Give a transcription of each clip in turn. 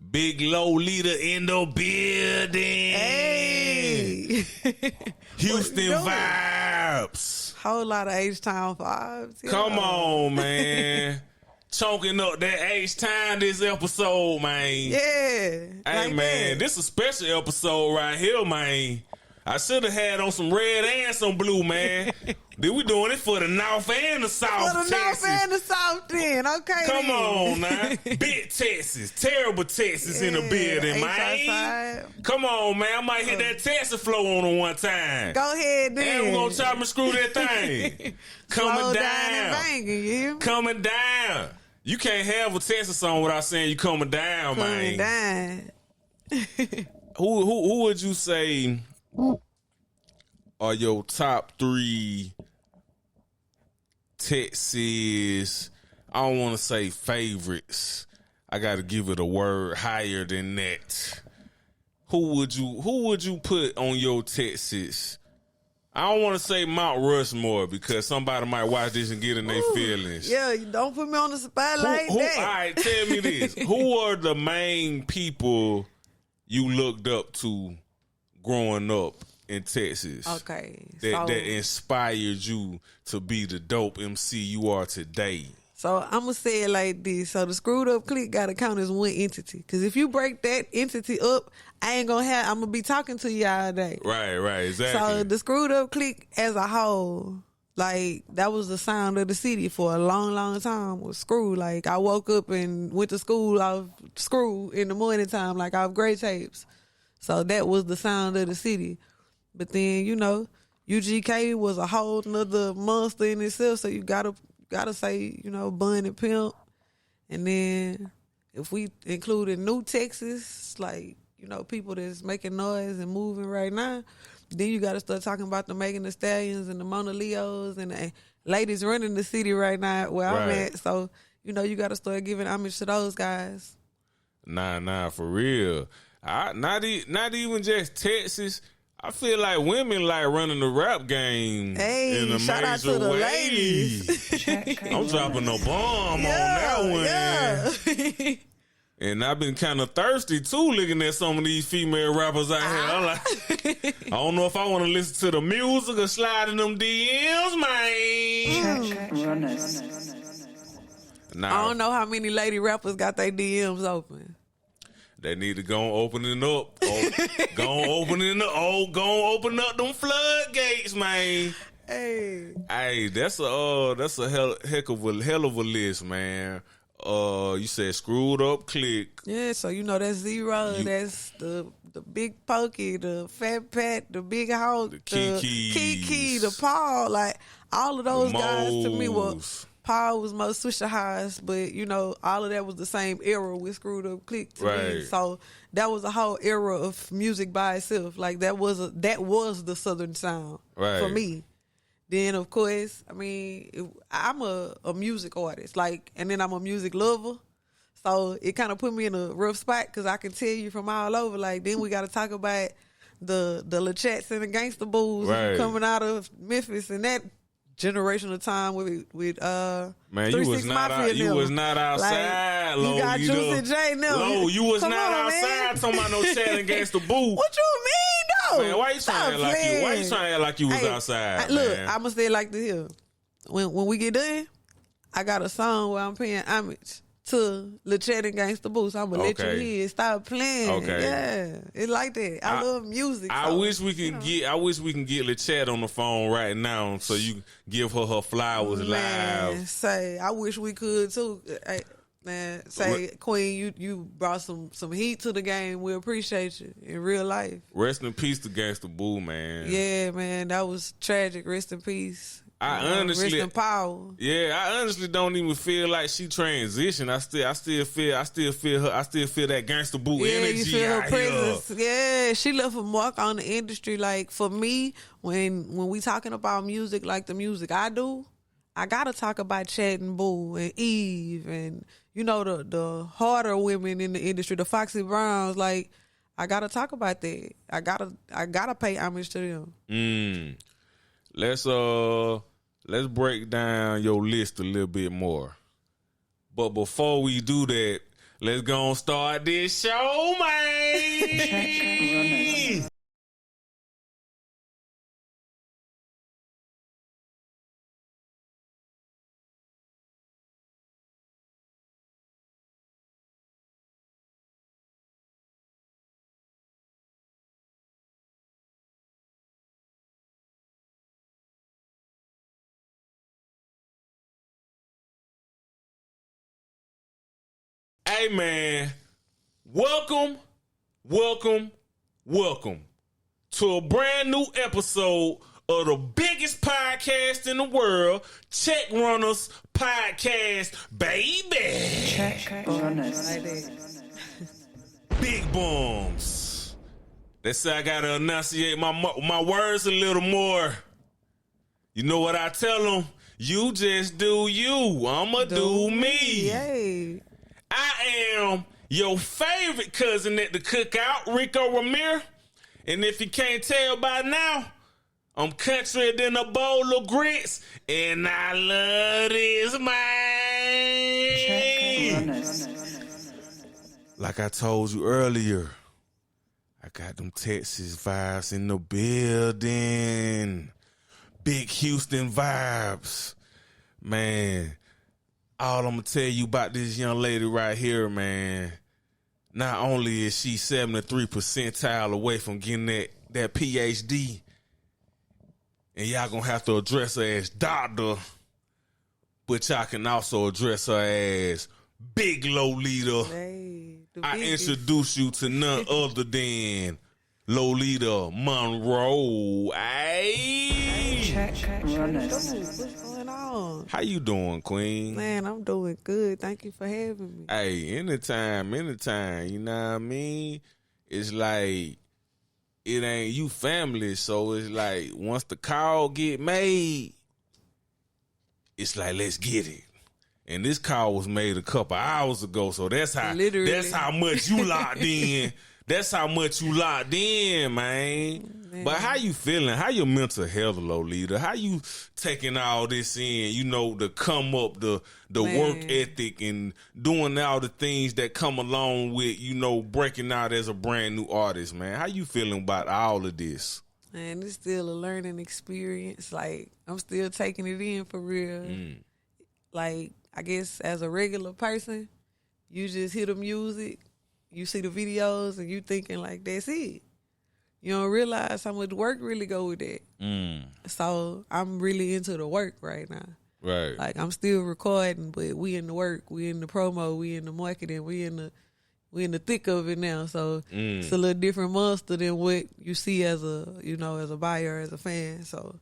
Big Lolita in the building. Hey. Houston vibes. Whole lot of H-Town vibes. Yeah. Come on, man. Chunking up that H-Town this episode, man. Yeah. Hey, like man, that. this a special episode right here, man. I should have had on some red and some blue, man. Then we doing it for the North and the South, For the Texas. North and the South then. Okay. Come then. on now. Big Texas. Terrible Texas in the building, man. H-side. Come on, man. I might hit that Texas flow on her one time. Go ahead then. And we're going to chop and screw that thing. Coming Slow down. and banging, you hear me? Coming down. You can't have a Texas song without saying you coming down, Coming man. down. Who would you say are your top 3 Texas, I don't want to say favorites. I got to give it a word higher than that. Who would you put on your Texas? I don't want to say Mount Rushmore because somebody might watch this and get in their feelings. Yeah, you don't put me on the spot like that. All right, tell me this. Who are the main people you looked up to growing up in Texas? Okay. That inspired you to be the dope MC you are today. So I'm going to say it like this. So the Screwed Up Clique got to count as one entity. Because if you break that entity up, I'm going to be talking to you all day. Right, exactly. So the Screwed Up Clique as a whole, like, that was the sound of the city for a long, long time was Screw. Like, I woke up and went to school off Screw in the morning time, like off gray tapes. So that was the sound of the city. But then, UGK was a whole nother monster in itself. So you gotta say, Bun and Pimp. And then if we included New Texas, like, people that's making noise and moving right now, then you got to start talking about the Megan Thee Stallions and the Mona Leos and the ladies running the city right now where I'm at. So, you got to start giving homage to those guys. Nah, for real. Not even just Texas. I feel like women like running the rap game in a shout out major to the way. ladies. I'm dropping a bomb on that one. Yeah. And I've been kind of thirsty too looking at some of these female rappers out here. I'm like, I don't know if I want to listen to the music or slide in them DMs, man. Nah, I don't know how many lady rappers got their DMs open. They need to go open it up. Go open up them floodgates, man. Hey, that's a hell of a list, man. You said Screwed Up Clique. Yeah, so that's Zero, that's the Big Pokey, the Fat Pat, the Big Hawk, the Kiki, the Paul, like all of those guys to me were. Paul was most Swisher Highs, but all of that was the same era with Screwed Up Clique to me. So that was a whole era of music by itself. Like that was the Southern sound for me. Then of course, I'm a music artist, and then I'm a music lover. So it kind of put me in a rough spot because I can tell you from all over. Like then we got to talk about the LaChats and the Gangsta Boos coming out of Memphis and that generational time with man, you was not outside, like, you got Juicy J now. Lo, you was not outside talking about no chat and Gangsta Boo. What you mean though? Man, why you trying to act like you was outside? Look, man? I'ma say it like this here. When we get done, I got a song where I'm paying homage to LaChat and Gangsta Boo. So I'm gonna let you hear it. Stop playing. Okay. Yeah. It's like that. I love music. I wish we can get LaChat on the phone right now so you give her flowers live. I wish we could too. Man, Queen, you brought some heat to the game. We appreciate you in real life. Rest in peace to Gangsta Boo, man. Yeah, man, that was tragic. Rest in peace. Honestly, rest in power. Yeah, I honestly don't even feel like she transitioned. I still feel her. I still feel that Gangsta Boo energy. You feel her presence. Yeah, she left a mark on the industry. Like for me, when we talking about music, like the music I do, I gotta talk about Chad and Boo and Eve and the harder women in the industry, the Foxy Browns. Like I gotta talk about that. I gotta pay homage to them. Let's break down your list a little bit more. But before we do that, Let's go and start this show, man. Hey, man, welcome to a brand new episode of the biggest podcast in the world, Check Runners Podcast, baby. Check Runners. Big bums. That's how I got to enunciate my words a little more. You know what I tell them? You just do you. I'ma do me. Yay. I am your favorite cousin at the cookout, Rico Ramirez. And if you can't tell by now, I'm country than a bowl of grits, and I love this man. Like I told you earlier, I got them Texas vibes in the building. Big Houston vibes. Man, all I'm going to tell you about this young lady right here, man, not only is she 73 percentile away from getting that PhD, and y'all going to have to address her as doctor, but y'all can also address her as Big Lolita. Hey, I introduce you to none other than Lolita Monreaux. Hey. Check Runners. What's going on? How you doing, Queen? Man, I'm doing good. Thank you for having me. Hey, anytime, you know what I mean? It's like, it ain't you family, so it's like, once the call get made, it's like, let's get it. And this call was made a couple hours ago, so that's how much you locked in. That's how much you locked in, man. But how you feeling? How your mental health, Lolita? How you taking all this in, you know, to come up, the work ethic and doing all the things that come along with, you know, breaking out as a brand new artist, man? How you feeling about all of this? Man, it's still a learning experience. Like, I'm still taking it in for real. Like, I guess as a regular person, you just hear the music, you see the videos, and you thinking like, that's it. You don't realize how much work really go with that. So I'm really into the work right now. Right. Like, I'm still recording, but we in the work, we in the promo, we in the marketing, we in the thick of it now. So it's a little different monster than what you see as a buyer, as a fan. So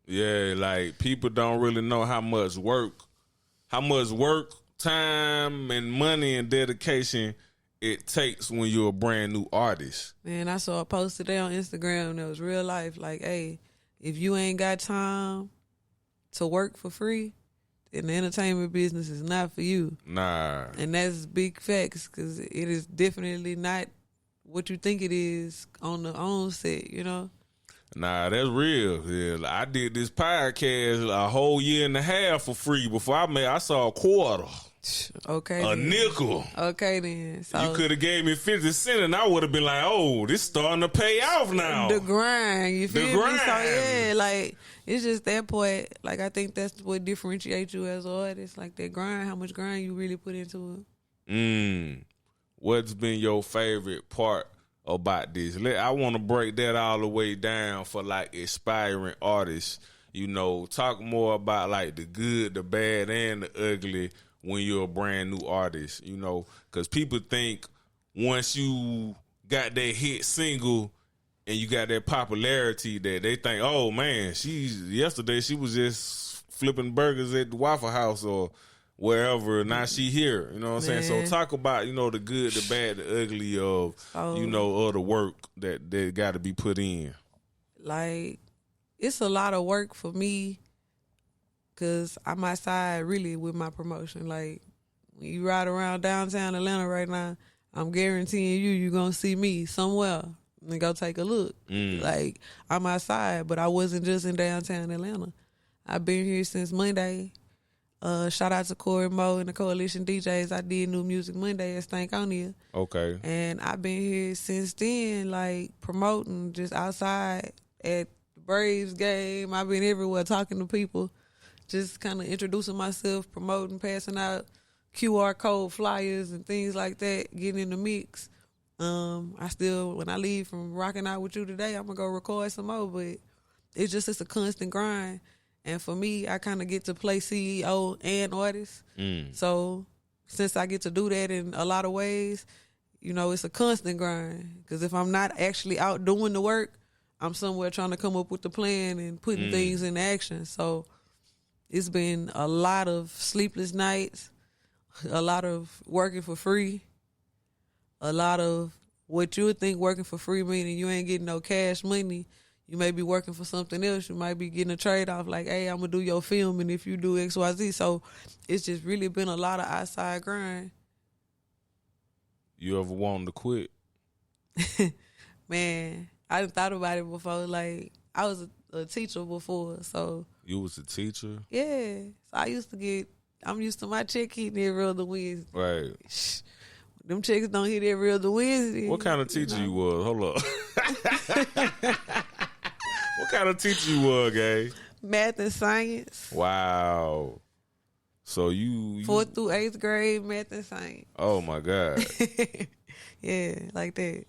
yeah, like, people don't really know how much work, time, and money and dedication it takes when you're a brand new artist. Man, I saw a post today on Instagram that was real life. Like, hey, if you ain't got time to work for free, then the entertainment business is not for you. Nah. And that's big facts, because it is definitely not what you think it is on the onset, you know? Nah, that's real. Yeah, I did this podcast a whole year and a half for free. Before I saw a quarter. Okay. A nickel. Okay, then. So, you could have gave me 50 cents and I would have been like, oh, this starting to pay off now. The grind, you feel me? Grind. So, yeah, like, it's just that point. Like, I think that's what differentiates you as an artist. Like, that grind, how much grind you really put into it. What's been your favorite part about this? I want to break that all the way down for, like, aspiring artists. You know, talk more about, like, the good, the bad, and the ugly when you're a brand new artist, you know, because people think once you got that hit single and you got that popularity that they think, oh man, yesterday she was just flipping burgers at the Waffle House or wherever, now she here, you know what I'm saying? So talk about, you know, the good, the bad, the ugly of, you know, of the work that got to be put in. Like, it's a lot of work for me, because I'm outside really with my promotion. Like, when you ride around downtown Atlanta right now, I'm guaranteeing you're going to see me somewhere and go take a look. Like, I'm outside, but I wasn't just in downtown Atlanta. I've been here since Monday. Shout out to Corey Moe and the Coalition DJs. I did New Music Monday at Stankonia. Okay. And I've been here since then, like promoting just outside at the Braves game. I've been everywhere talking to people, just kind of introducing myself, promoting, passing out QR code flyers and things like that, getting in the mix. I still, when I leave from rocking out with you today, I'm going to go record some more, but it's a constant grind. And for me, I kind of get to play CEO and artist. So since I get to do that in a lot of ways, you know, it's a constant grind. Because if I'm not actually out doing the work, I'm somewhere trying to come up with the plan and putting things in action. So it's been a lot of sleepless nights, a lot of working for free, a lot of what you would think working for free meaning you ain't getting no cash money. You may be working for something else. You might be getting a trade-off like, hey, I'm going to do your film, and if you do X, Y, Z. So it's just really been a lot of outside grind. You ever wanted to quit? Man, I done thought about it before. Like, I was a teacher before, so. You was a teacher? Yeah. So I'm used to my check hitting every other Wednesday. Right. Them checks don't hit every other Wednesday. What kind of teacher you was? Hold up. What kind of teacher you was, gay? Math and science. Wow. So you 4th through 8th grade, math and science. Oh my God. Yeah, like that.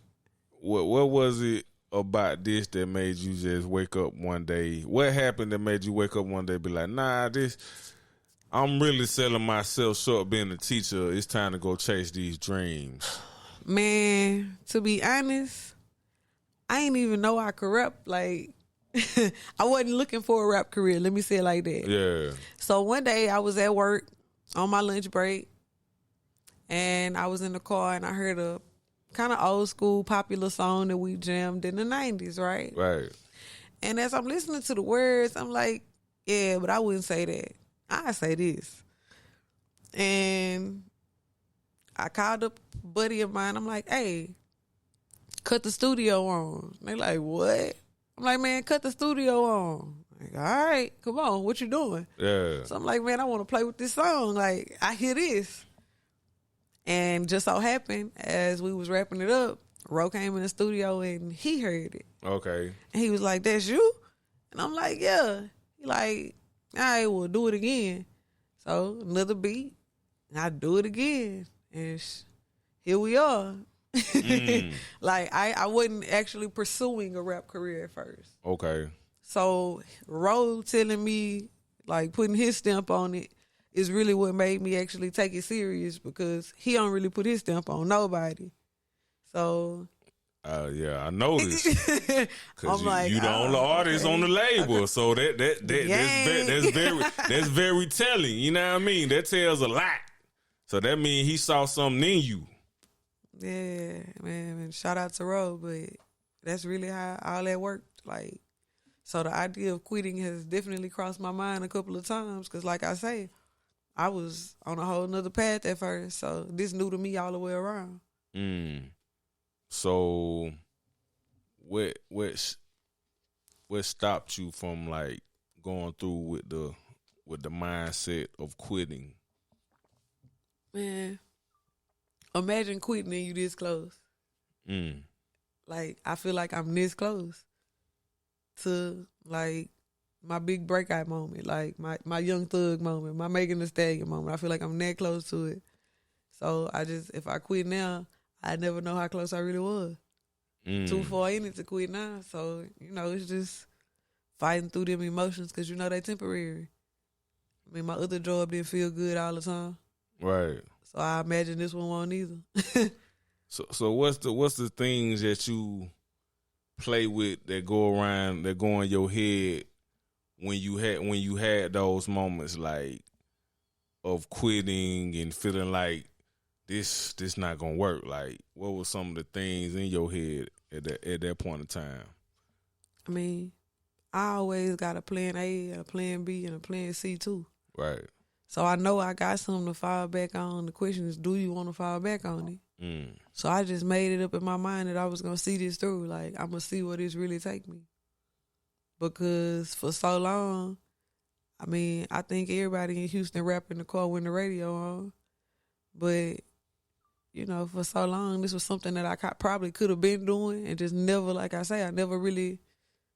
What was it about this that made you just wake up one day? What happened that made you wake up one day and be like, nah, I'm really selling myself short being a teacher. It's time to go chase these dreams. Man, to be honest, I ain't even know I could rap. Like, I wasn't looking for a rap career. Let me say it like that. Yeah. So one day I was at work on my lunch break, and I was in the car, and I heard a kind of old school popular song that we jammed in the 90s, right? Right. And as I'm listening to the words, I'm like, yeah, but I wouldn't say that. I say this. And I called up a buddy of mine. I'm like, hey, cut the studio on. They like, what? I'm like, man, cut the studio on. Like, all right, come on, what you doing? Yeah. So I'm like, man, I want to play with this song. Like, I hear this. And just so happened, as we was wrapping it up, Ro came in the studio and he heard it. Okay. And he was like, that's you? And I'm like, yeah. He like, all right, well, do it again. So another beat, and I do it again. And here we are. Like, I wasn't actually pursuing a rap career at first. Okay. So Ro telling me, like, putting his stamp on it is really what made me actually take it serious, because he don't really put his stamp on nobody. So yeah, I noticed. Because like, you the only artist on the label, so that's very telling. You know what I mean? That tells a lot. So that means he saw something in you. Yeah, man. Shout out to Ro, but that's really how all that worked. Like, so the idea of quitting has definitely crossed my mind a couple of times, because, like I say, I was on a whole nother path at first, so this new to me all the way around. So, what stopped you from, like, going through with the mindset of quitting? Man, imagine quitting and you this close. Like, I feel like I'm this close to, like, my big breakout moment, like my Young Thug moment, my Megan Thee Stallion moment. I feel like I'm that close to it. So if I quit now, I never know how close I really was. Too far in it to quit now. So, you know, it's just fighting through them emotions, because, you know, they temporary. I mean, my other job didn't feel good all the time. Right. So I imagine this one won't either. So what's the things that you play with that go in your head when you had those moments, like, of quitting and feeling like this not gonna work? Like, what were some of the things in your head at that point in time? I mean, I always got a plan A, a plan B, and a plan C too. Right. So I know I got something to fall back on. The question is, do you want to fall back on it? So I just made it up in my mind that I was gonna see this through. Like, I'm gonna see where this really take me. Because for so long, I mean, I think everybody in Houston rap in the car when the radio on. But, you know, for so long, this was something that I probably could have been doing and just never, like I say, I never really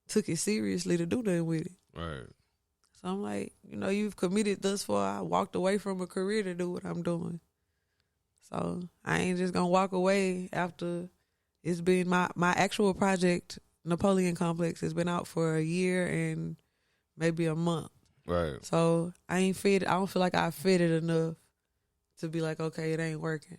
took it seriously to do nothing with it. Right. So I'm like, you know, you've committed thus far. I walked away from a career to do what I'm doing. So I ain't just going to walk away after it's been my actual project, Napoleon Complex, has been out for a year and maybe a month. Right. So I don't feel like I fed it enough to be like, okay, it ain't working.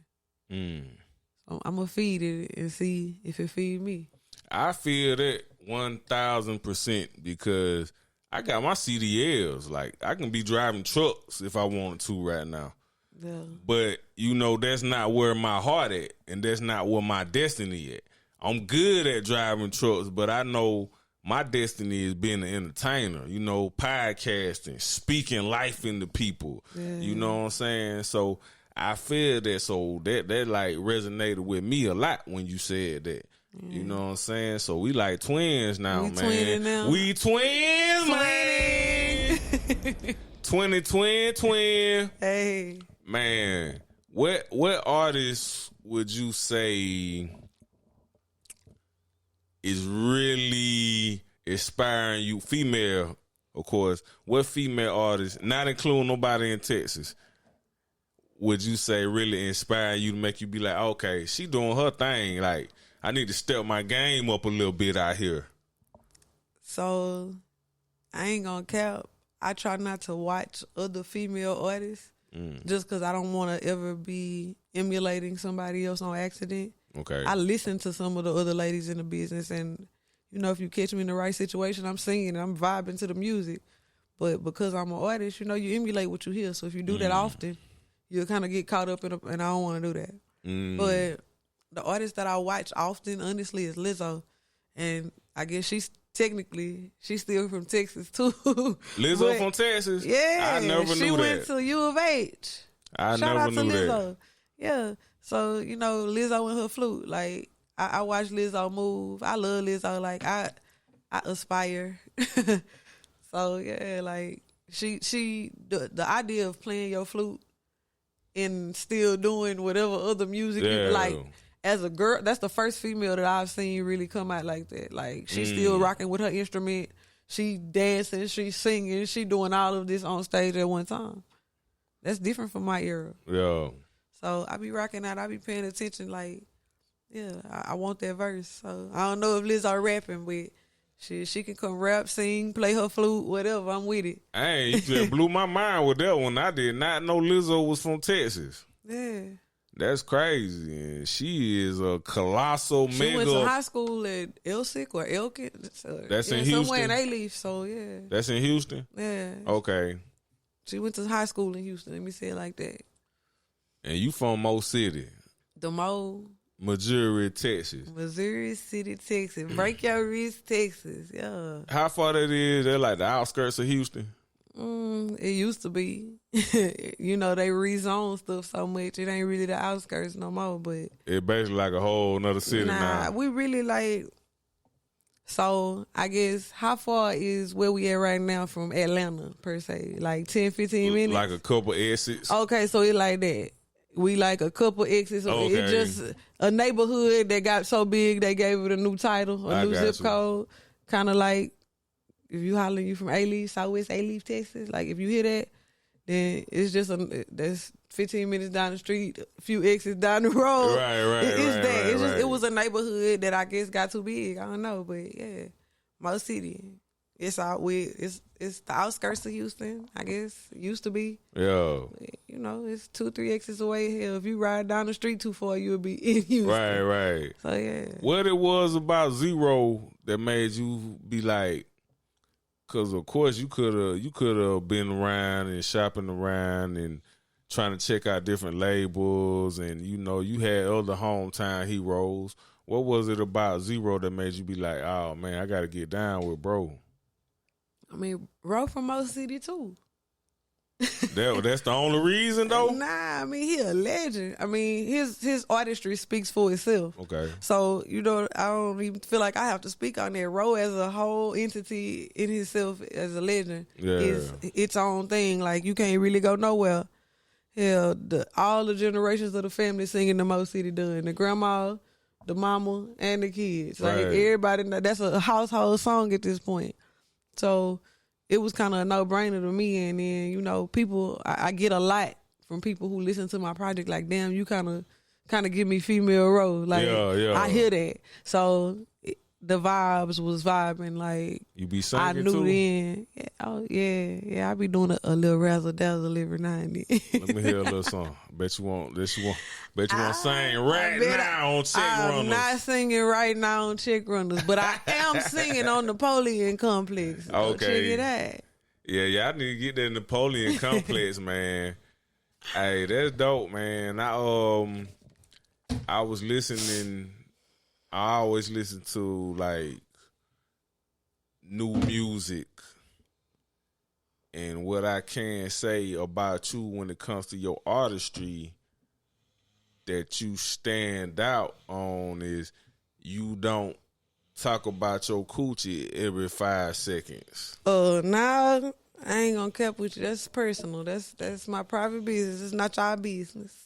So I'm going to feed it and see if it feed me. I feel that 1,000% because I got my CDLs. Like, I can be driving trucks if I wanted to right now. Yeah. But, you know, that's not where my heart at, and that's not where my destiny at. I'm good at driving trucks, but I know my destiny is being an entertainer, you know, podcasting, speaking life into people. Yeah. You know what I'm saying? So I feel that, so that like resonated with me a lot when you said that. You know what I'm saying? So we like twins now, man. We twins, man. twin. Hey. Man, what artists would you say is really inspiring you? Female, of course. What female artists, not including nobody in Texas, would you say really inspire you to make you be like, okay, she doing her thing. Like, I need to step my game up a little bit out here. So, I ain't gonna cap. I try not to watch other female artists just because I don't want to ever be emulating somebody else on accident. Okay. I listen to some of the other ladies in the business, and, you know, if you catch me in the right situation, I'm singing and I'm vibing to the music. But because I'm an artist, you know, you emulate what you hear. So if you do that often, you'll kind of get caught up in and I don't want to do that. But the artist that I watch often, honestly, is Lizzo. And I guess she's still from Texas, too. Lizzo from Texas? Yeah. I never knew that. She went to U of H. I Shout never out to knew Lizzo. that. Yeah. So, you know, Lizzo and her flute. Like, I watch Lizzo move. I love Lizzo. Like, I aspire. So, yeah, like, the idea of playing your flute and still doing whatever other music you like. As a girl, that's the first female that I've seen really come out like that. Like, she's still rocking with her instrument. She dancing, she singing, she doing all of this on stage at one time. That's different from my era. Yeah. So I be rocking out. I be paying attention. Like, yeah, I want that verse. So I don't know if Lizzo rapping, but she can come rap, sing, play her flute, whatever. I'm with it. Hey, you just blew my mind with that one. I did not know Lizzo was from Texas. Yeah. That's crazy. And she is a colossal mega. She went to high school at Elsick or Elkin. That's in Houston? Somewhere in A-Leaf, so yeah. That's in Houston? Yeah. Okay. She went to high school in Houston. Let me say it like that. And you from Mo City? Missouri, Texas. Missouri City, Texas. Break your wrist, Texas. Yeah. How far that is? They're like the outskirts of Houston? It used to be. You know, they rezone stuff so much. It ain't really the outskirts no more, but it's basically like a whole nother city now. We really like. So I guess how far is where we at right now from Atlanta per se? Like 10, 15 minutes? Like a couple exits. Okay, so it like that. We like a couple exits. Okay. It's just a neighborhood that got so big they gave it a new title, a new zip code. Kind of like if you hollering you from A-Leaf, Southwest A-Leaf, Texas. Like if you hear that, then it's just that's 15 minutes down the street, a few exits down the road. Right. It's just it was a neighborhood that I guess got too big. I don't know, but yeah, Mo City. It's it's the outskirts of Houston, I guess. It used to be. Yeah. You know, it's 2-3 exits away. Hell, if you ride down the street too far, you'll be in Houston. Right. So yeah. What it was about Zero that made you be like, because of course you could have been around and shopping around and trying to check out different labels, and you know you had other hometown heroes. What was it about Zero that made you be like, oh man, I got to get down with bro? I mean, bro from Mo City too. That's the only reason, though? Nah, I mean, he a legend. I mean, his artistry speaks for itself. Okay. So, you know, I don't even feel like I have to speak on that. Ro as a whole entity in himself as a legend is its own thing. Like, you can't really go nowhere. Hell, all the generations of the family singing the Mo City Done. The grandma, the mama, and the kids. Like, everybody, that's a household song at this point. So it was kind of a no-brainer to me. And then, you know, people, I get a lot from people who listen to my project. Like, damn, you kind of give me female role. Like, I hear that. So the vibes was vibing. Like, you be singing I knew too? Then. Yeah. I be doing a little razzle dazzle every now and then. Let me hear a little song. Bet you won't sing right now on Check Runners. I'm not singing right now on Check Runners, but I am singing on Napoleon Complex. So okay. Check it out. Yeah, I need to get that Napoleon Complex, man. Hey, that's dope, man. I was listening. I always listen to like new music, and what I can say about you when it comes to your artistry that you stand out on is you don't talk about your coochie every 5 seconds. Nah, I ain't gonna cap with you. That's personal. That's my private business. It's not your business.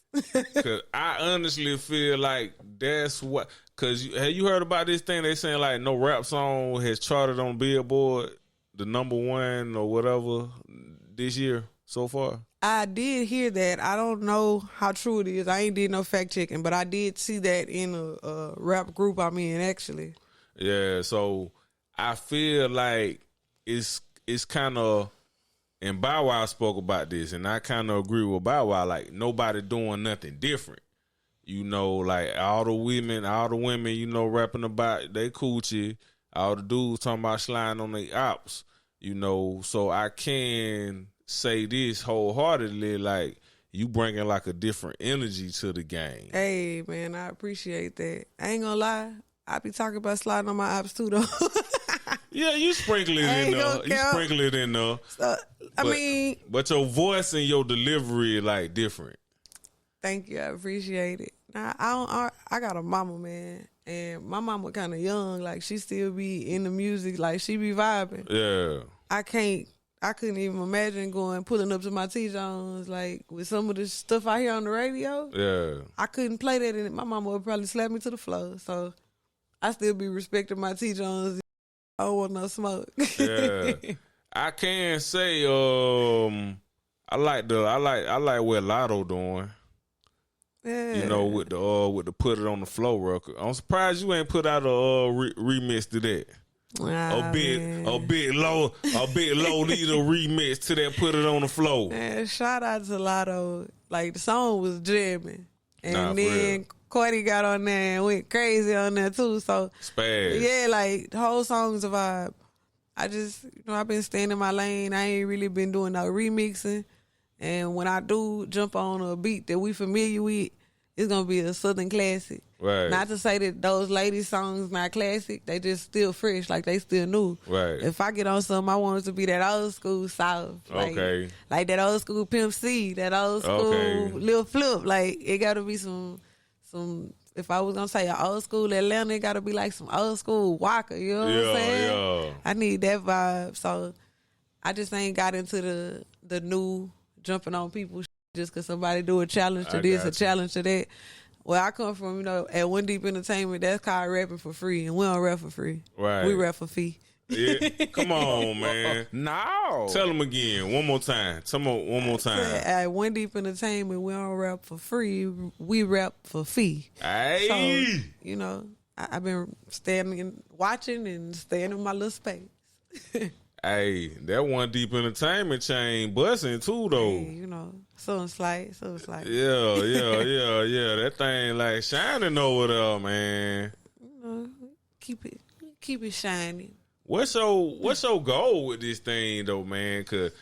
Cause I honestly feel like that's what. Cause have you heard about this thing? They saying like no rap song has charted on Billboard the #1 or whatever this year so far. I did hear that. I don't know how true it is. I ain't did no fact checking, but I did see that in a rap group I'm in actually. Yeah, so I feel like it's kind of. And Bow Wow spoke about this, and I kind of agree with Bow Wow. Like, nobody doing nothing different. You know, like, all the women, you know, rapping about they coochie. All the dudes talking about sliding on their ops. You know, so I can say this wholeheartedly, like, you bringing, like, a different energy to the game. Hey, man, I appreciate that. I ain't gonna lie. I be talking about sliding on my ops, too, though. Yeah, you sprinkle it in there. So, but your voice and your delivery like different. Thank you, I appreciate it. Now I got a mama, man, and my mama kind of young. Like she still be in the music, like she be vibing. Yeah, I couldn't even imagine pulling up to my T Jones like with some of the stuff I hear on the radio. Yeah, I couldn't play that in it. My mama would probably slap me to the floor. So I still be respecting my T Jones. I don't want no smoke. Yeah, I can say I like what Lotto doing. Yeah. You know, with the put it on the flow record. I'm surprised you ain't put out a remix to that. A bit low Lolita remix to that put it on the flow. Man, shout out to Lotto. Like the song was jamming, and then Cardi got on there and went crazy on there too. So Spaz. Yeah, like the whole song's a vibe. I just, I've been staying in my lane. I ain't really been doing no remixing. And when I do jump on a beat that we familiar with, it's gonna be a Southern classic. Right. Not to say that those ladies' songs not classic, they just still fresh, like they still new. Right. If I get on something, I want it to be that old school South. Okay. Like that old school Pimp C, that old school Lil Flip. Like it gotta be some. If I was gonna say an old school Atlanta, it gotta be like some old school Walker. You know what I'm saying? Yeah. I need that vibe. So I just ain't got into the new jumping on people just because somebody do a challenge to this, a challenge to that. Where I come from, at One Deep Entertainment, that's called rapping for free, and we don't rap for free. Right. We rap for fee. Yeah. Come on, man. No. Tell them again. One more time. One more time. At One Deep Entertainment, we don't rap for free. We rap for fee. Hey. So, I've been watching and staying in my little space. Hey, that One Deep Entertainment chain busting too, though. Hey, something slight. Yeah. That thing like shining over there, man. Keep it shining. What's your goal with this thing though, man? Cause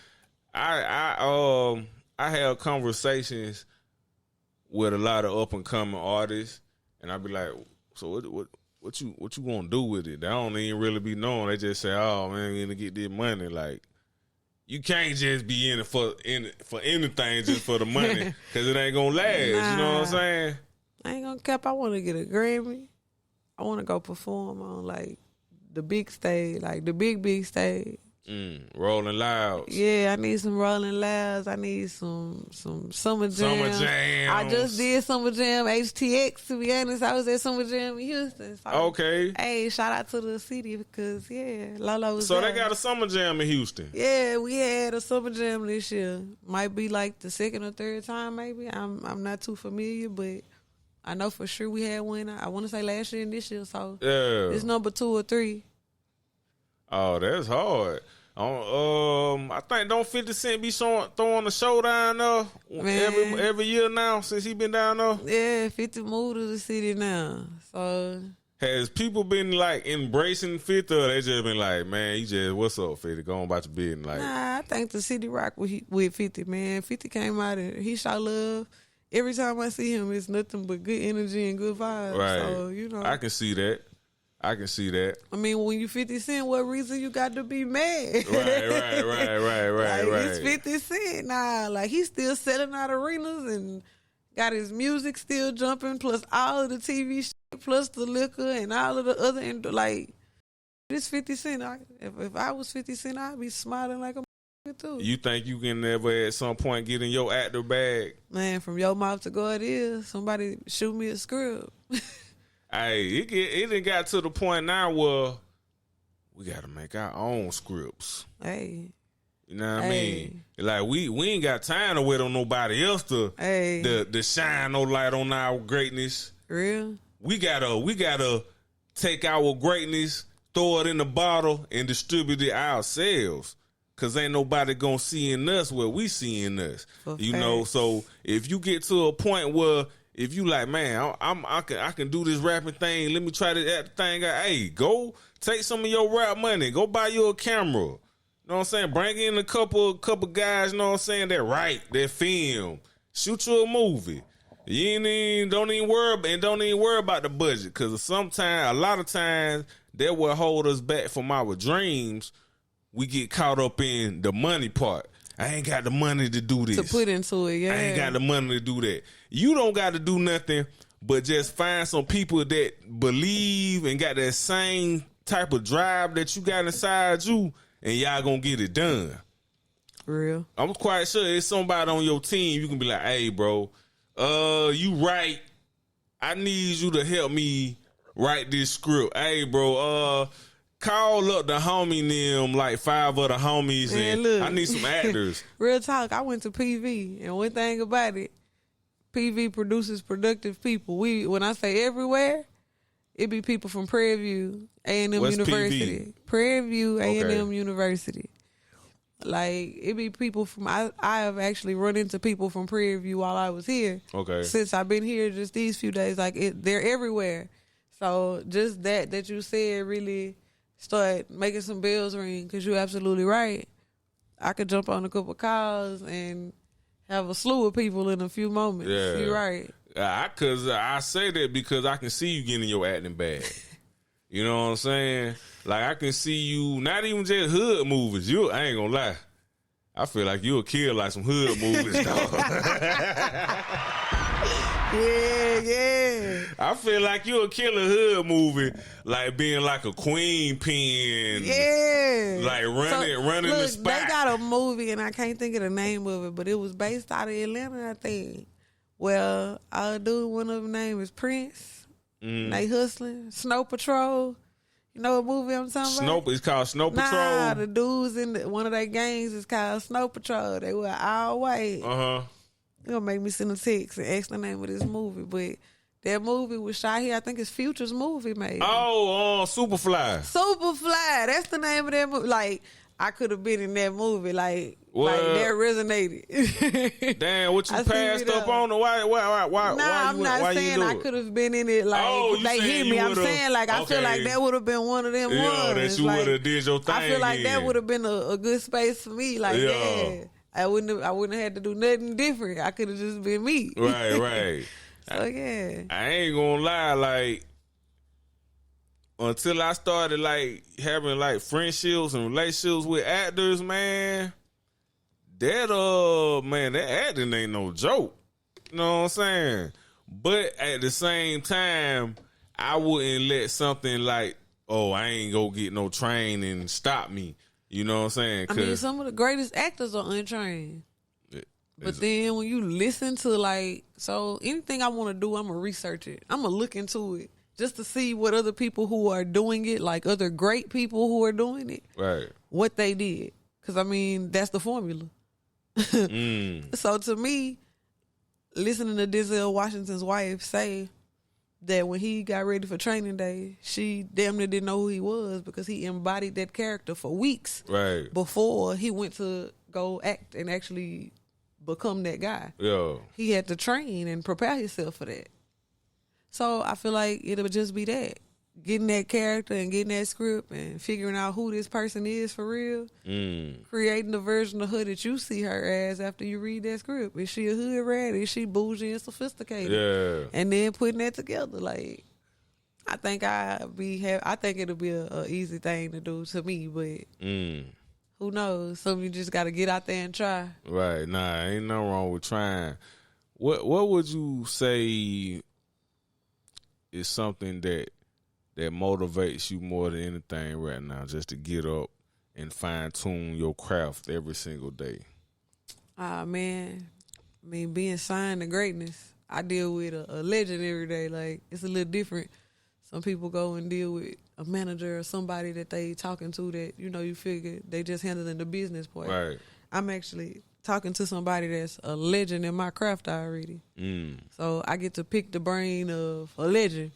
I have conversations with a lot of up and coming artists, and I be like, so what you gonna do with it? They don't even really be knowing. They just say, oh man, we gonna get this money. Like, you can't just be in it for anything just for the money because it ain't gonna last. You know what I'm saying? I ain't gonna cap. I want to get a Grammy. I want to go perform on like the big stage, like the big stage. Rolling Louds. Yeah, I need some Rolling Louds. I need some Summer Jam. Summer Jams. I just did Summer Jam HTX, to be honest. I was at Summer Jam in Houston. So, okay. Hey, shout out to the city because, Lolo was So there. they got a Summer Jam in Houston. Yeah, we had a Summer Jam this year. Might be like the second or third time maybe. I'm not too familiar, but I know for sure we had one. I want to say last year and this year, so it's number 2 or 3. Oh, that's hard. I think don't 50 Cent be throwing a show down there every year now since he been down there? Yeah, 50 moved to the city now. So has people been like embracing 50 or they just been like, man, you just what's up, 50? Go on about your business. Like, nah, I think the city rock with 50, man. 50 came out and he shot love. Every time I see him, it's nothing but good energy and good vibes. Right. So, I can see that. I mean, when you 50 Cent, what reason you got to be mad? Right. Like, it's 50 Cent. Nah, like, he's still selling out arenas and got his music still jumping, plus all of the TV shit, plus the liquor and all of the other, like, this 50 Cent. If I was 50 Cent, I'd be smiling like a too. You think you can never at some point get in your actor bag? Man, from your mouth to God is somebody shoot me a script. Hey, it done got to the point now where we got to make our own scripts. Hey. You know what I mean? Like, we ain't got time to wait on nobody else to shine no light on our greatness. Real? We gotta take our greatness, throw it in the bottle, and distribute it ourselves. Cause ain't nobody gonna see in us what we see in us. So if you get to a point where if you like, man, I can do this rapping thing. Let me try this acting thing out. Hey, go take some of your rap money. Go buy you a camera. You know what I'm saying? Bring in a couple guys. You know what I'm saying? That film. Shoot you a movie. Don't even worry about the budget. Cause a lot of times that will hold us back from our dreams. We get caught up in the money part. I ain't got the money to do this. To put into it, yeah. I ain't got the money to do that. You don't got to do nothing but just find some people that believe and got that same type of drive that you got inside you, and y'all gonna get it done. Real. I'm quite sure it's somebody on your team. You can be like, hey, bro, you right. I need you to help me write this script. Hey, bro, call up the homie them, like 5 other homies, man, and look, I need some actors. Real talk, I went to PV, and one thing about it, PV produces productive people. When I say everywhere, it be people from Prairie View, A&M University. PV? Prairie View, A&M University. Like, it be people from, I have actually run into people from Prairie View while I was here. Okay. Since I've been here just these few days, like, they're everywhere. So, just that you said really start making some bells ring, because you're absolutely right. I could jump on a couple calls and have a slew of people in a few moments. Yeah. You're right. Because I say that because I can see you getting your acting bag. You know what I'm saying? Like, I can see you, not even just hood movies. I ain't gonna lie. I feel like you'll kill like some hood movies, dog. Yeah. I feel like you'll kill a hood movie, like being like a queen pin. Yeah. Like running the spot. They got a movie, and I can't think of the name of it, but it was based out of Atlanta, I think. Well, our dude, one of them name is Prince. They hustling. Snow Patrol. You know what movie I'm talking about? It's called Snow Patrol? Nah, the dudes in one of their gangs is called Snow Patrol. They were all white. Uh-huh. You're going to make me send a text and ask the name of this movie. But that movie was shot here. I think it's Future's movie, maybe. Oh, Superfly. Superfly. That's the name of that movie. Like, I could have been in that movie. Like that resonated. Damn, what you passed up on? Why I'm not saying I could have been in it. Like, they hit me. I'm saying, like, I feel like that would have been one of them ones. That you would have did your thing. I feel like that would have been a good space for me. Like, yeah. I wouldn't have had to do nothing different. I could have just been me. Right. So, yeah. I ain't gonna lie, like, until I started, like, having, like, friendships and relationships with actors, man, that acting ain't no joke. You know what I'm saying? But at the same time, I wouldn't let something like, oh, I ain't go get no training stop me. You know what I'm saying? I mean, some of the greatest actors are untrained. But then when you listen to so anything I want to do, I'm going to research it. I'm going to look into it just to see what other people who are doing it, like other great people who are doing it, right? What they did. Because, I mean, that's the formula. So to me, listening to Denzel Washington's wife say that when he got ready for training day, she damn near didn't know who he was because he embodied that character for weeks before he went to go act and actually become that guy. Yeah. He had to train and prepare himself for that. So I feel like it'll just be that. Getting that character and getting that script and figuring out who this person is for real. Creating the version of her that you see her as after you read that script. Is she a hood rat? Is she bougie and sophisticated? Yeah. And then putting that together. Like, I think it'll be a easy thing to do to me, but who knows? Some you just got to get out there and try. Right. Nah, ain't nothing wrong with trying. What would you say is something that motivates you more than anything right now, just to get up and fine-tune your craft every single day? Man. I mean, being signed to greatness. I deal with a legend every day. Like, it's a little different. Some people go and deal with a manager or somebody that they talking to that, you figure they just handling the business part. Right. I'm actually talking to somebody that's a legend in my craft already. So I get to pick the brain of a legend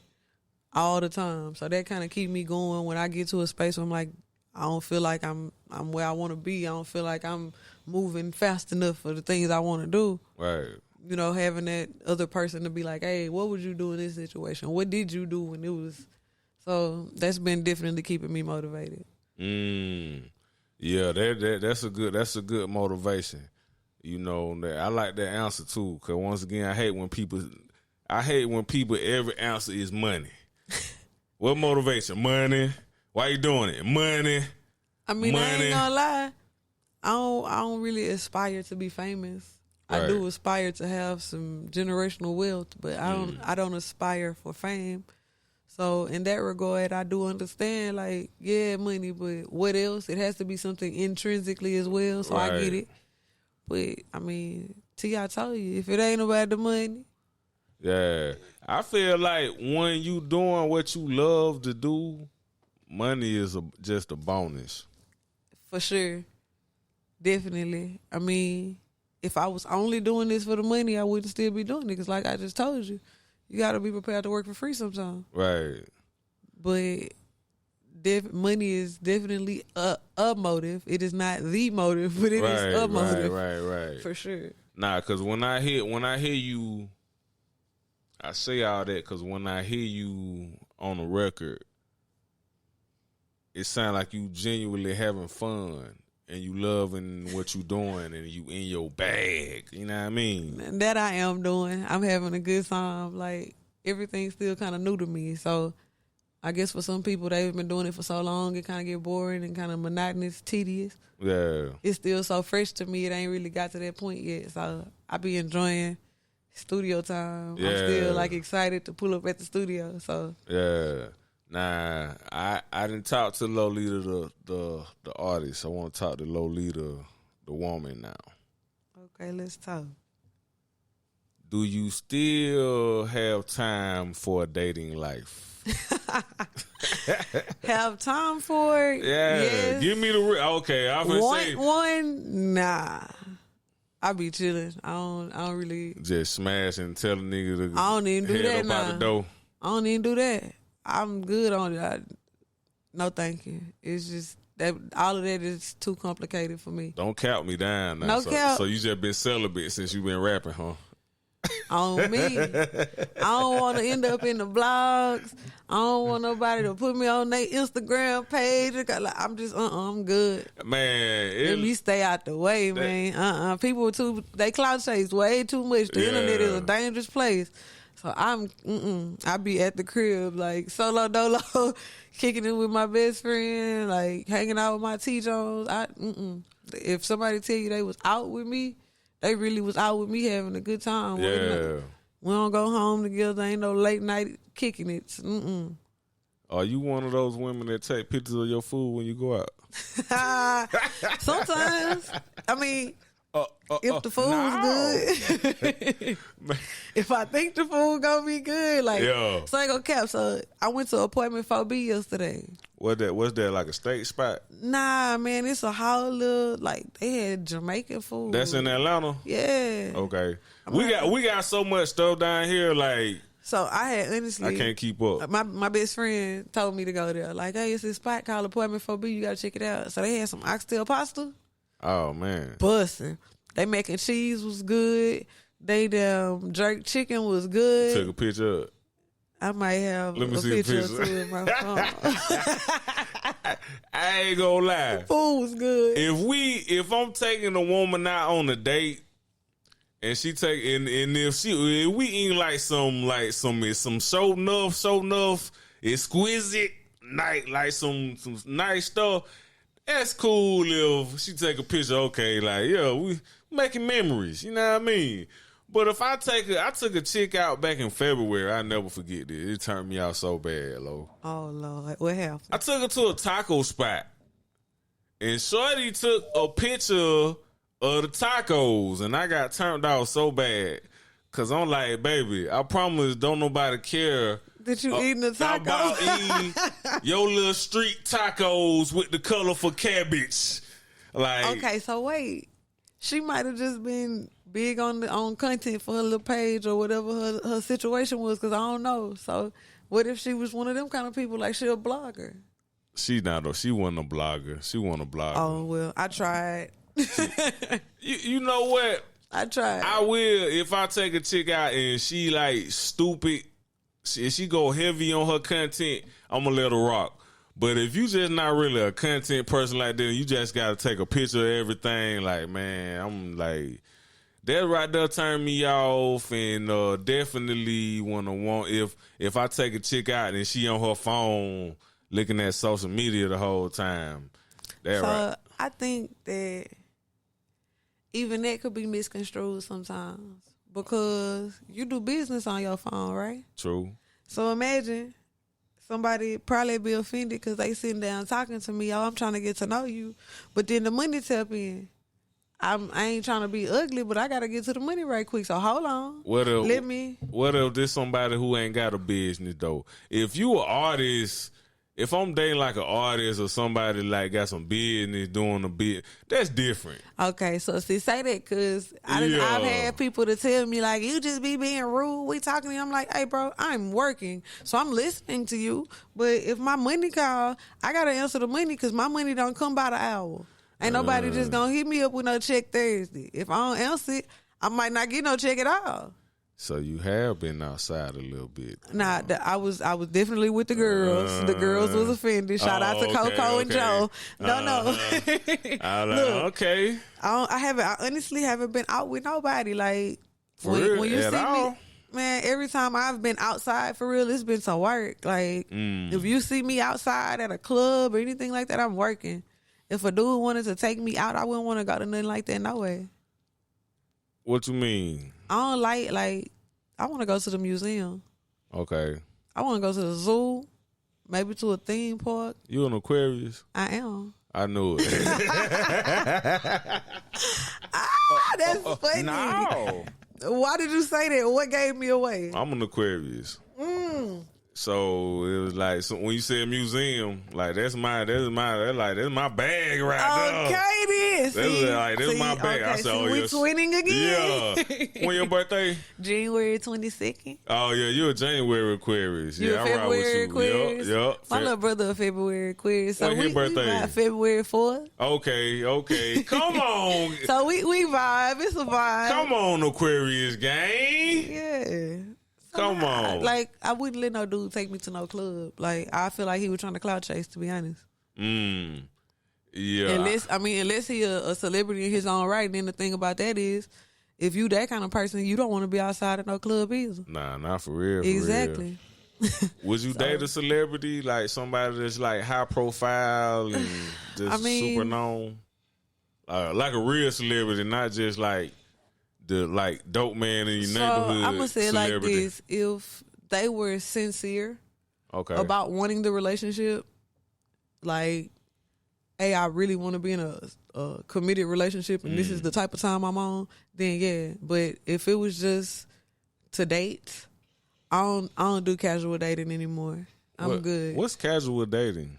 all the time. So that kind of keep me going when I get to a space where I'm like, I don't feel like I'm where I want to be. I don't feel like I'm moving fast enough for the things I want to do. Right. Having that other person to be like, hey, what would you do in this situation? What did you do when it was? So that's been definitely keeping me motivated. Yeah, that's a good motivation. That I like that answer too. Cause once again, I hate when people every answer is money. What motivation? Money. Why you doing it? Money. I mean, money. I ain't gonna lie. I don't really aspire to be famous. Right. I do aspire to have some generational wealth, but I don't aspire for fame. So in that regard, I do understand, like, yeah, money, but what else? It has to be something intrinsically as well, so I get it. But, I mean, I told you, if it ain't about the money. Yeah. I feel like when you doing what you love to do, money is just a bonus. For sure. Definitely. I mean, if I was only doing this for the money, I wouldn't still be doing it. Because like I just told you, you got to be prepared to work for free sometimes. Right. But money is definitely a motive. It is not the motive, but it is a motive. Right. For sure. Nah, because when I hear you, I say all that because when I hear you on the record, it sounds like you genuinely having fun and you loving what you doing and you in your bag. You know what I mean? That I am doing. I'm having a good time. Like, everything's still kind of new to me. So I guess for some people, they've been doing it for so long, it kind of get boring and kind of monotonous, tedious. Yeah. It's still so fresh to me. It ain't really got to that point yet. So I be enjoying studio time. Yeah. I'm still like excited to pull up at the studio. So yeah. Nah, I didn't talk to Lolita the artist. I want to talk to Lolita the woman now. Okay, let's talk. Do you still have time for a dating life? Have time for it? Yeah. Yes. Give me the okay. I was one. Nah. I be chilling. I don't really just smash and tell a nigga to I don't even do that now. Out the door. I don't even do that. I'm good on it. No, thank you. It's just that all of that is too complicated for me. Don't count me down now. No count. So you just been celibate since you been rapping, huh? On me. I don't want to end up in the blogs. I don't want nobody to put me on their Instagram page. I'm just, I'm good. Man. Let me stay out the way, man. People they clout chase way too much. The internet is a dangerous place. So I be at the crib like solo dolo, kicking it with my best friend, like hanging out with my T Jones. If somebody tell you they was out with me, they really was out with me having a good time. Yeah. We don't go home together. Ain't no late night kicking it. Are you one of those women that take pictures of your food when you go out? Sometimes. I mean, if the food was good, if I think the food gonna be good, like, so I ain't gonna cap. So I went to appointment 4B yesterday. What's that, like a steak spot? Nah, man, it's a whole little, like, they had Jamaican food. That's in Atlanta? Yeah. Okay. We got so much stuff down here, like. So I had honestly, I can't keep up. My best friend told me to go there. Like, hey, it's this spot called Appointment 4B. You gotta check it out. So they had some oxtail pasta. Oh man, bussin'. They mac and cheese was good. They jerk chicken was good. Took a picture of it. I might have a picture or two in my phone. I ain't gonna lie. The food was good. If I'm taking a woman out on a date and she take and if we eat like some so enough exquisite night, like some nice stuff, that's cool if she take a picture. Okay, like, we making memories, you know what I mean? But if I took a chick out back in February, I never forget this. It turned me out so bad, Lo. Oh Lord, what happened? I took her to a taco spot, and shorty took a picture of the tacos, and I got turned off so bad. Cause I'm like, baby, I promise don't nobody care that you eating the tacos. About eating your little street tacos with the colorful cabbage. Like, okay, so wait. She might have just been big on content for her little page or whatever her situation was, because I don't know. So what if she was one of them kind of people, like she a blogger? She not though. She wasn't a blogger. She wasn't a blogger. Oh, well, I tried. You know what? I tried. I will if I take a chick out and she like stupid. If she go heavy on her content, I'm gonna let her rock. But if you just not really a content person like that, you just gotta take a picture of everything. Like, man, I'm like, that right there turn me off, and definitely if I take a chick out and she on her phone looking at social media the whole time. That right. I think that even that could be misconstrued sometimes, because you do business on your phone, right? True. So imagine somebody probably be offended because they sitting down talking to me. Oh, I'm trying to get to know you. But then the money tap in. I ain't trying to be ugly, but I got to get to the money right quick. So hold on. What if this somebody who ain't got a business, though? If you an artist, if I'm dating like an artist or somebody like got some business doing a bit, that's different. Okay, so see, say that, because I've had people to tell me, like, you just be being rude. We talking to you. I'm like, hey, bro, I'm working, so I'm listening to you. But if my money call, I got to answer the money, because my money don't come by the hour. Ain't nobody just going to hit me up with no check Thursday. If I don't answer it, I might not get no check at all. So you have been outside a little bit. Nah, I was definitely with the girls. The girls was offended. Shout out to Coco and Joe. No. Look, okay. I honestly haven't been out with nobody. Like, when you see me, man, every time I've been outside for real, it's been some work. Like, if you see me outside at a club or anything like that, I'm working. If a dude wanted to take me out, I wouldn't want to go to nothing like that, no way. What you mean? I don't like I want to go to the museum. Okay. I want to go to the zoo, maybe to a theme park. You an Aquarius? I am. I knew it. That's funny. No. Why did you say that? What gave me away? I'm an Aquarius. So it was like, so when you said museum, like that's my bag right there. Okay, then. That's my bag. Okay, I said, we're twinning again. Yeah. When your birthday? January 22nd. Oh yeah, you're a January Aquarius. You yeah, a February Aquarius. Yep. My little brother a February Aquarius. So when his birthday? We vibe February 4th. Okay. Come on. So we vibe. It's a vibe. Come on, Aquarius gang. Yeah. Come on. I wouldn't let no dude take me to no club. Like, I feel like he was trying to clout chase, to be honest. Yeah. Unless he a celebrity in his own right. And then the thing about that is, if you that kind of person, you don't want to be outside at no club either. Nah, not for real. For exactly. Real. Would you date a celebrity, like somebody that's like high profile and just super known, like a real celebrity, not just like the dope man in your neighborhood? I'm gonna say it celebrity. like this: if they were sincere, about wanting the relationship, like, hey, I really want to be in a committed relationship, and this is the type of time I'm on, then yeah. But if it was just to date, I don't do casual dating anymore. I'm good. What's casual dating?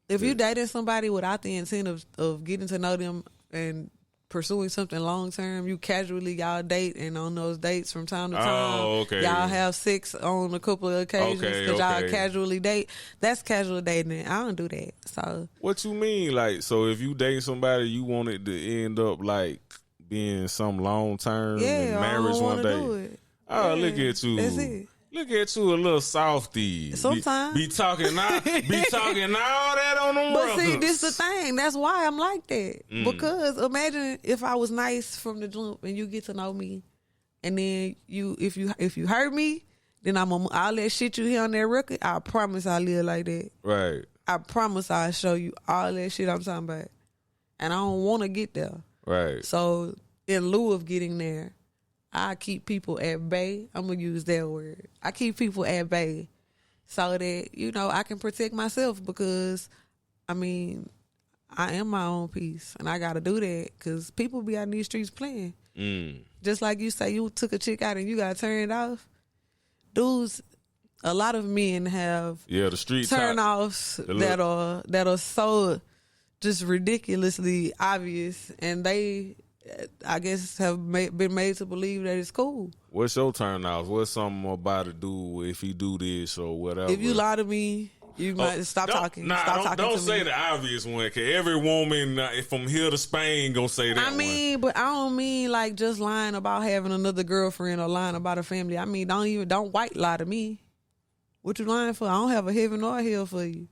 If you dating somebody without the intent of getting to know them and pursuing something long term, you casually y'all date, and on those dates from time to time, y'all have sex on a couple of occasions because y'all casually date. That's casual dating. I don't do that. So what you mean? Like, so if you date somebody, you want it to end up like being some long term marriage one day? Do it. Oh, look at you. That's it. Look at you, a little softy. Sometimes be talking all that on them. But see, this the thing. That's why I'm like that. Because imagine if I was nice from the jump and you get to know me, and then if you hurt me, then all that shit you hear on that record, I promise I live like that. Right. I promise I show you all that shit I'm talking about, and I don't want to get there. Right. So in lieu of getting there, I keep people at bay. I'm going to use that word. I keep people at bay so that, I can protect myself because, I am my own peace. And I got to do that because people be out in these streets playing. Just like you say, you took a chick out and you got turned off. Dudes, a lot of men have the street turn-offs that are so just ridiculously obvious, and they, I guess, have been made to believe that it's cool. What's your turn off? What's something about to do if he do this or whatever? If you lie to me, you might stop talking. Don't say the obvious one, because every woman from here to Spain gonna say that one. But I don't mean like just lying about having another girlfriend or lying about a family. I mean, don't white lie to me. What you lying for? I don't have a heaven or a hell for you.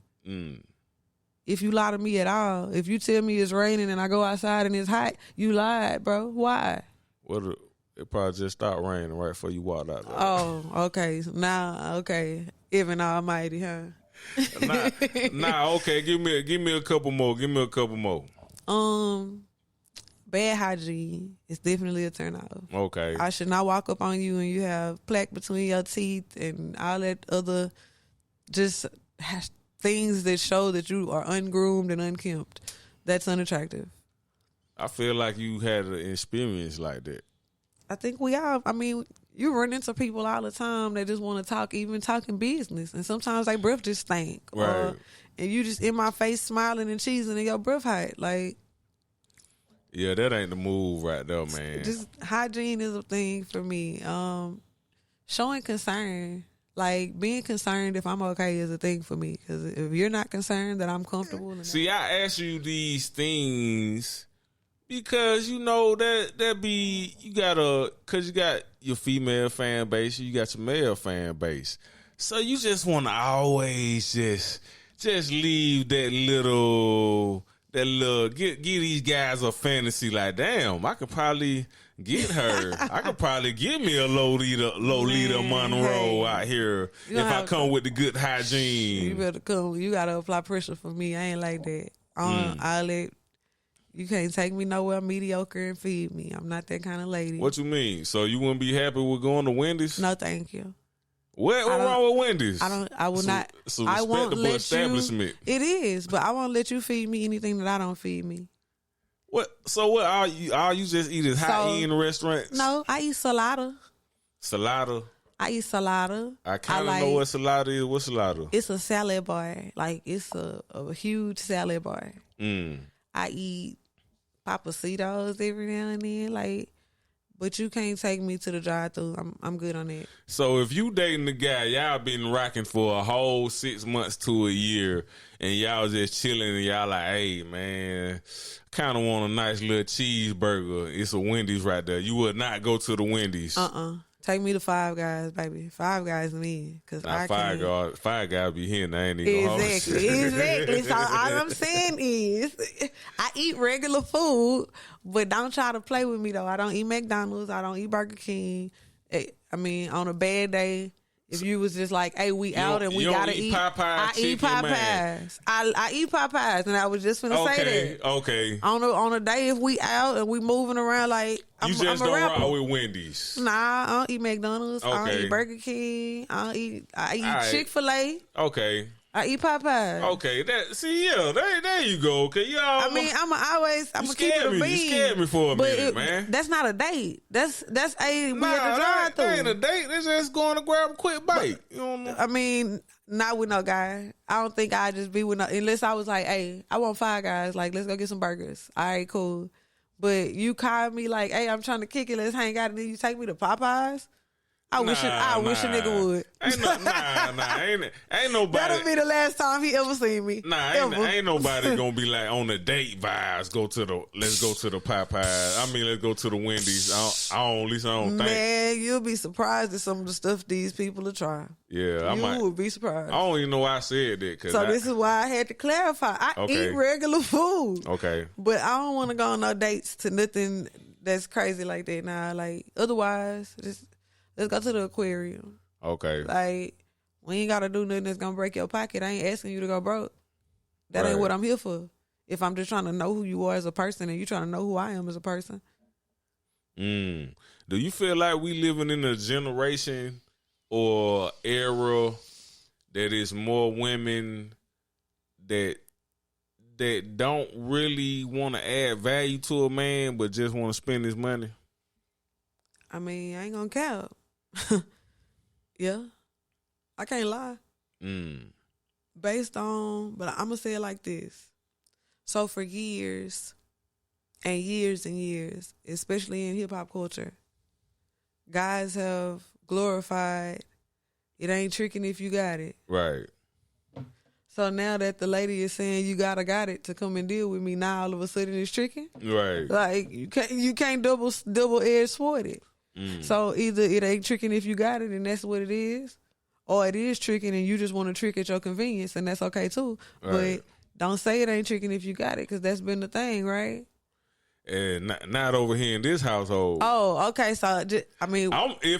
If you lie to me at all, if you tell me it's raining and I go outside and it's hot, you lied, bro. Why? Well, it probably just stopped raining right before you walked out there. Oh, okay. Even Almighty, huh? Okay. Give me a couple more. Bad hygiene is definitely a turn off. Okay. I should not walk up on you and you have plaque between your teeth and all that other just things that show that you are ungroomed and unkempt. That's unattractive. I feel like you had an experience like that. I think we all, you run into people all the time that just want to talk, even talking business. And sometimes their breath just stink. Right. And you just in my face smiling and cheesing and your breath hot. Like, yeah, that ain't the move right there, man. Just hygiene is a thing for me. Showing concern. Like, being concerned if I'm okay is a thing for me. Because if you're not concerned that I'm comfortable. See, I ask you these things because, that be, because you got your female fan base, you got your male fan base. So you just want to always just leave that little, give these guys a fantasy like, damn, I could probably get her. I could probably get me a Lolita Monreaux out here if I come with the good hygiene. You better come. You got to apply pressure for me. I ain't like that. You can't take me nowhere mediocre and feed me. I'm not that kind of lady. What you mean? So you wouldn't be happy with going to Wendy's? No, thank you. What wrong with Wendy's? I will not. It's a respectable establishment. It is, but I won't let you feed me anything that I don't feed me. What? So what? All you just eat is high-end restaurants? No, I eat salada. Salada? I eat salada. I kind of know what salada is. What's salada? It's a salad bar. Like, it's a huge salad bar. I eat Papacitos every now and then. Like, but you can't take me to the drive-thru. I'm good on that. So if you dating the guy, y'all been rocking for a whole 6 months to a year, and y'all just chilling, and y'all like, hey, man, kind of want a nice little cheeseburger. It's a Wendy's right there. You would not go to the Wendy's Take me to Five Guys, baby. Five Guys me, cause I can't. Five Guys be here and I ain't even gonna Exactly. So all I'm saying is, I eat regular food, but don't try to play with me though. I don't eat McDonald's. I don't eat Burger King. I mean, on a bad day, if you was just like, hey, we out and we gotta eat Popeyes, I eat Popeyes. I eat Popeyes, and I was just finna say that. Okay. On a day if we out and we moving around like I'm don't roll with Wendy's. Nah, I don't eat McDonald's. Okay. I don't eat Burger King. I eat right. Chick-fil-A. Okay. I eat Popeyes. Okay, there you go. Okay, y'all. I mean, I'm gonna keep it a bean. You scared me for a minute, man. That's not a date. That's we at the that ain't a date. That's just going to grab a quick bite. You know. I mean, not with no guy. I don't think I'd just be with no, unless I was like, hey, I want Five Guys. Like, let's go get some burgers. All right, cool. But you call me like, hey, I'm trying to kick it. Let's hang out, and then you take me to Popeyes. I wish a nigga would. Ain't nobody. That'll be the last time he ever seen me. Ain't nobody gonna be like on the date vibes. Let's go to the Popeyes. I mean, let's go to the Wendy's. At least I don't think. Man, you'll be surprised at some of the stuff these people are trying. Yeah, you would be surprised. I don't even know why I said that. This is why I had to clarify. I eat regular food. Okay, but I don't want to go on no dates to nothing that's crazy like that. Nah, like otherwise, just. Let's go to the aquarium. Okay. Like, we ain't got to do nothing that's going to break your pocket. I ain't asking you to go broke. That ain't what I'm here for. If I'm just trying to know who you are as a person and you trying to know who I am as a person. Do you feel like we living in a generation or era that is more women that don't really want to add value to a man but just want to spend his money? I mean, I ain't going to count. Yeah, I can't lie. Based on, but I'm gonna say it like this. So for years and years and years, especially in hip hop culture, guys have glorified it ain't tricking if you got it. Right. So now that the lady is saying you got it to come and deal with me, now all of a sudden it's tricking. Right. Like you can't double edge sword it. So either it ain't tricking if you got it and that's what it is, or it is tricking and you just want to trick at your convenience and that's okay too. Right. But don't say it ain't tricking if you got it, because that's been the thing, right? And not over here in this household. Oh, okay. So if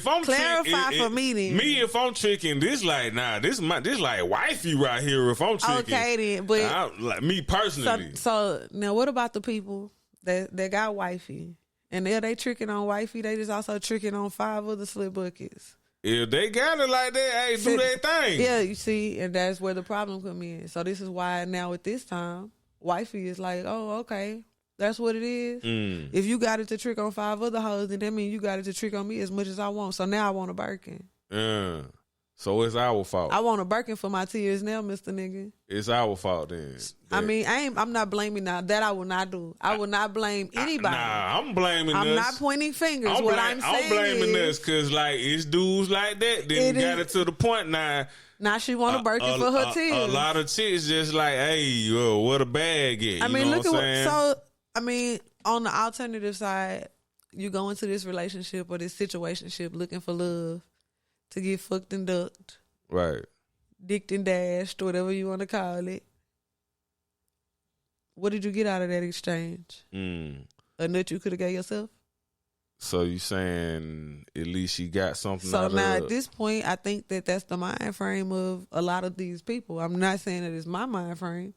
I'm clarify for me then. If I'm tricking, this like this like wifey right here. If I'm tricking, okay then. But like me personally. So now, what about the people that got wifey? And they tricking on wifey, they just also tricking on 5 other slip buckets. If they got it like that, hey, do their thing. Yeah, you see, and that's where the problem come in. So this is why now at this time, wifey is like, oh, okay, that's what it is. If you got it to trick on 5 other hoes, then that means you got it to trick on me as much as I want. So now I want a Birkin. So it's our fault. I want a Birkin for my tears now, Mr. Nigga. It's our fault then. I mean, I'm not blaming now. That I will not do. I will not blame anybody. I'm blaming I'm us. not pointing fingers. I'm blaming us because like it's dudes like that got it to the point now. Now she want a Birkin for her tears. A lot of chicks just like, hey, what a bag at? I mean, look at on the alternative side, you go into this relationship or this situationship looking for love to get fucked and ducked. Right. Dicked and dashed, whatever you want to call it. What did you get out of that exchange? A nut you could have gave yourself? So you saying at least she got something out of it? So now at this point, I think that's the mind frame of a lot of these people. I'm not saying that it's my mind frame,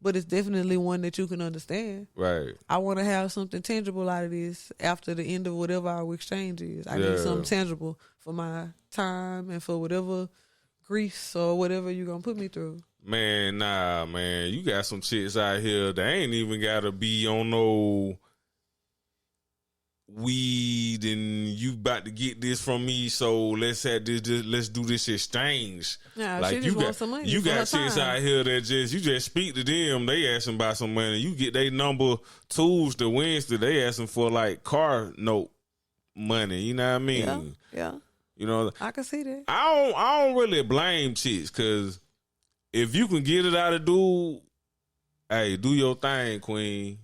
but it's definitely one that you can understand. Right. I want to have something tangible out of this after the end of whatever our exchange is. I need something tangible for my time and for whatever griefs or whatever you're going to put me through. Man, nah, man. You got some chicks out here that ain't even got to be on no weed and you about to get this from me, so let's have this let's do this exchange. Yeah, like she just wants some money. You got chicks out here that you just speak to them, they asking about some money. You get their number Tuesday, Wednesday, they asking for like car note money. You know what I mean? Yeah. You know, I can see that. I don't really blame chicks, because if you can get it out of dude, hey, do your thing, queen.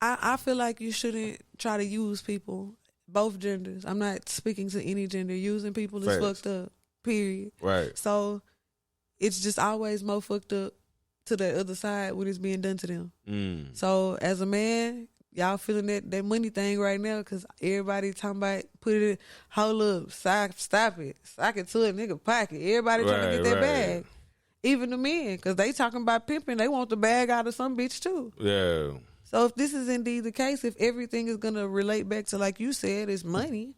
I feel like you shouldn't try to use people both genders. I'm not speaking to any gender. Using people is fucked up. Period. Right. So it's just always more fucked up to the other side when it's being done to them. So as a man, y'all feeling that money thing right now because everybody talking about put it, hold up, stop it, sock it to a nigga pocket. Everybody trying to get that bag. Even the men, because they talking about pimping, they want the bag out of some bitch too. Yeah. So if this is indeed the case, if everything is going to relate back to, like you said, it's money,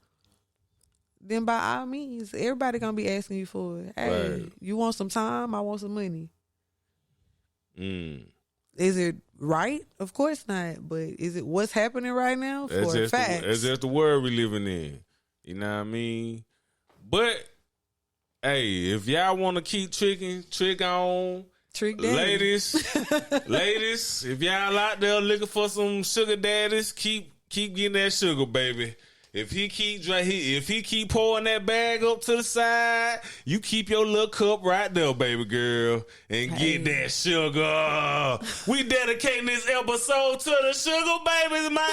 then by all means, everybody going to be asking you for it. Hey, you want some time? I want some money. Is it right? Of course not. But is it what's happening right now? For a fact. It's just the world we living in. You know what I mean? But, hey, if y'all want to keep tricking, trick on. Trick daddies. Ladies, if y'all out there looking for some sugar daddies, keep getting that sugar, baby. If he keep pouring that bag up to the side, you keep your little cup right there, baby girl, and get that sugar. We dedicating this episode to the sugar babies, man.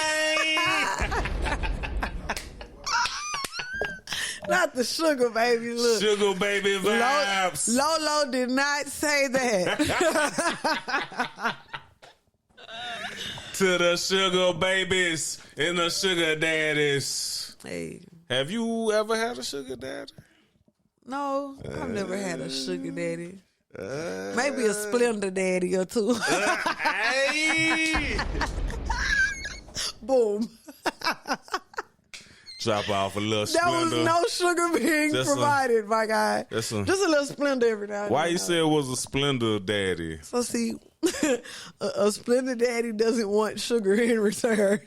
Not the sugar baby. Look, sugar baby vibes. Lolo did not say that. To the sugar babies and the sugar daddies. Hey, have you ever had a sugar daddy? No, I've never had a sugar daddy. Maybe a Splendor daddy or two. Hey. Boom. Drop off a little Splendor. There was no sugar being provided, my guy. Just a little Splendor every now and then. Why you say it was a Splendor daddy? So see, a Splendor daddy doesn't want sugar in return.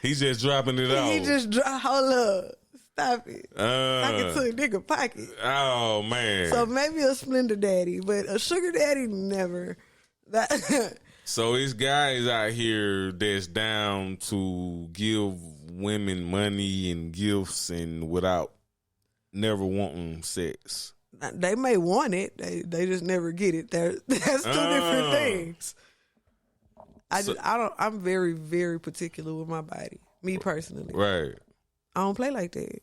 He's just dropping it off. He just hold up. Stop it. I can to a nigga pocket. Oh, man. So maybe a Splendor daddy, but a sugar daddy, never. So it's guys out here that's down to give women money and gifts and without never wanting sex. They may want it. They just never get it. That's two different things. I'm very, very particular with my body. Me personally. Right. I don't play like that.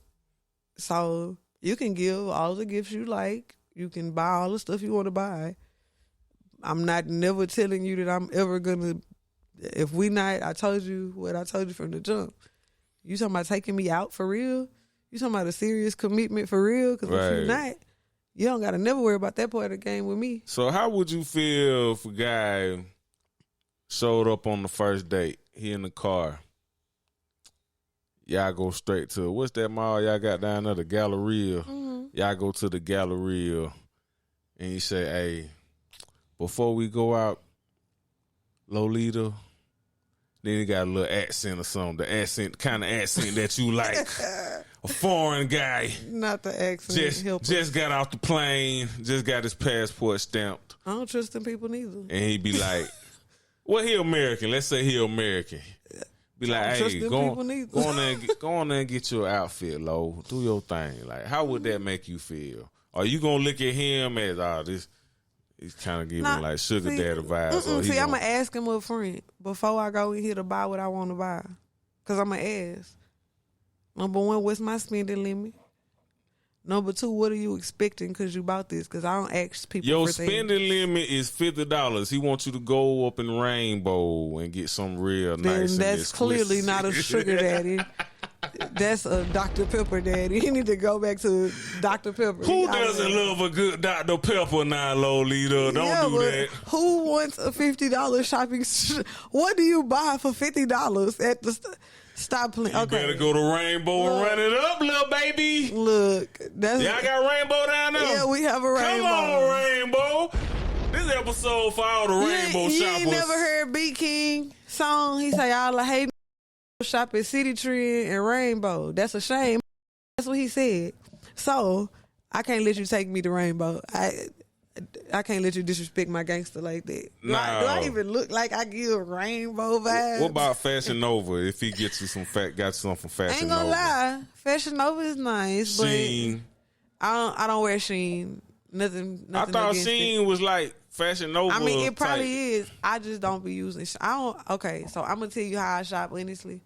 So you can give all the gifts you like. You can buy all the stuff you want to buy. I'm not never telling you that I'm ever gonna. If we not, I told you what I told you from the jump. You talking about taking me out for real? You talking about a serious commitment for real? Because if you're not, you don't gotta never worry about that part of the game with me. So how would you feel if a guy showed up on the first date? He in the car. Y'all go straight to, what's that mall y'all got down there? The Galleria. Mm-hmm. Y'all go to the Galleria, and you say, "Hey, before we go out, Lolita," then he got a little accent or something. The kind of accent that you like. A foreign guy. Not the accent. Just got off the plane. Just got his passport stamped. I don't trust them people neither. And he be like, well, he American. Let's say he American. Be like, hey, go on there and get your outfit, Lo. Do your thing. Like, how would that make you feel? Are you going to look at him as, this... He's kind of giving like sugar daddy vibes. I'm going to ask him up front before I go in here to buy what I want to buy. Because I'm going to ask. Number one, what's my spending limit? Number two, what are you expecting because you bought this? Because I don't ask people your for things. spending limit is $50. He wants you to go up in Rainbow and get some real nice. Then that's clearly not a sugar daddy. That's a Dr. Pepper daddy. He need to go back to Dr. Pepper. Who doesn't love a good Dr. Pepper now, Lolita? Don't do that. Who wants a $50 shopping? What do you buy for $50 at the Stop playing. You better go to Rainbow and run it up, little baby. Look. Y'all got Rainbow down there? Yeah, we have a Rainbow. Come on, Rainbow. This episode for all the Rainbow shoppers. You ain't never heard Beat King song? He say, all the hate shop at City Tree and Rainbow. That's a shame. That's what he said. So, I can't let you take me to Rainbow. I can't let you disrespect my gangster like that. Do I even look like I give Rainbow vibes? What about Fashion Nova? If he gets you got something from Fashion Nova. Ain't gonna lie, Fashion Nova is nice, Sheen. But I don't wear Sheen. Nothing. I thought Sheen was like Fashion Nova. I mean, it probably type. is. I just don't be using. Okay, so I'm gonna tell you how I shop. Honestly,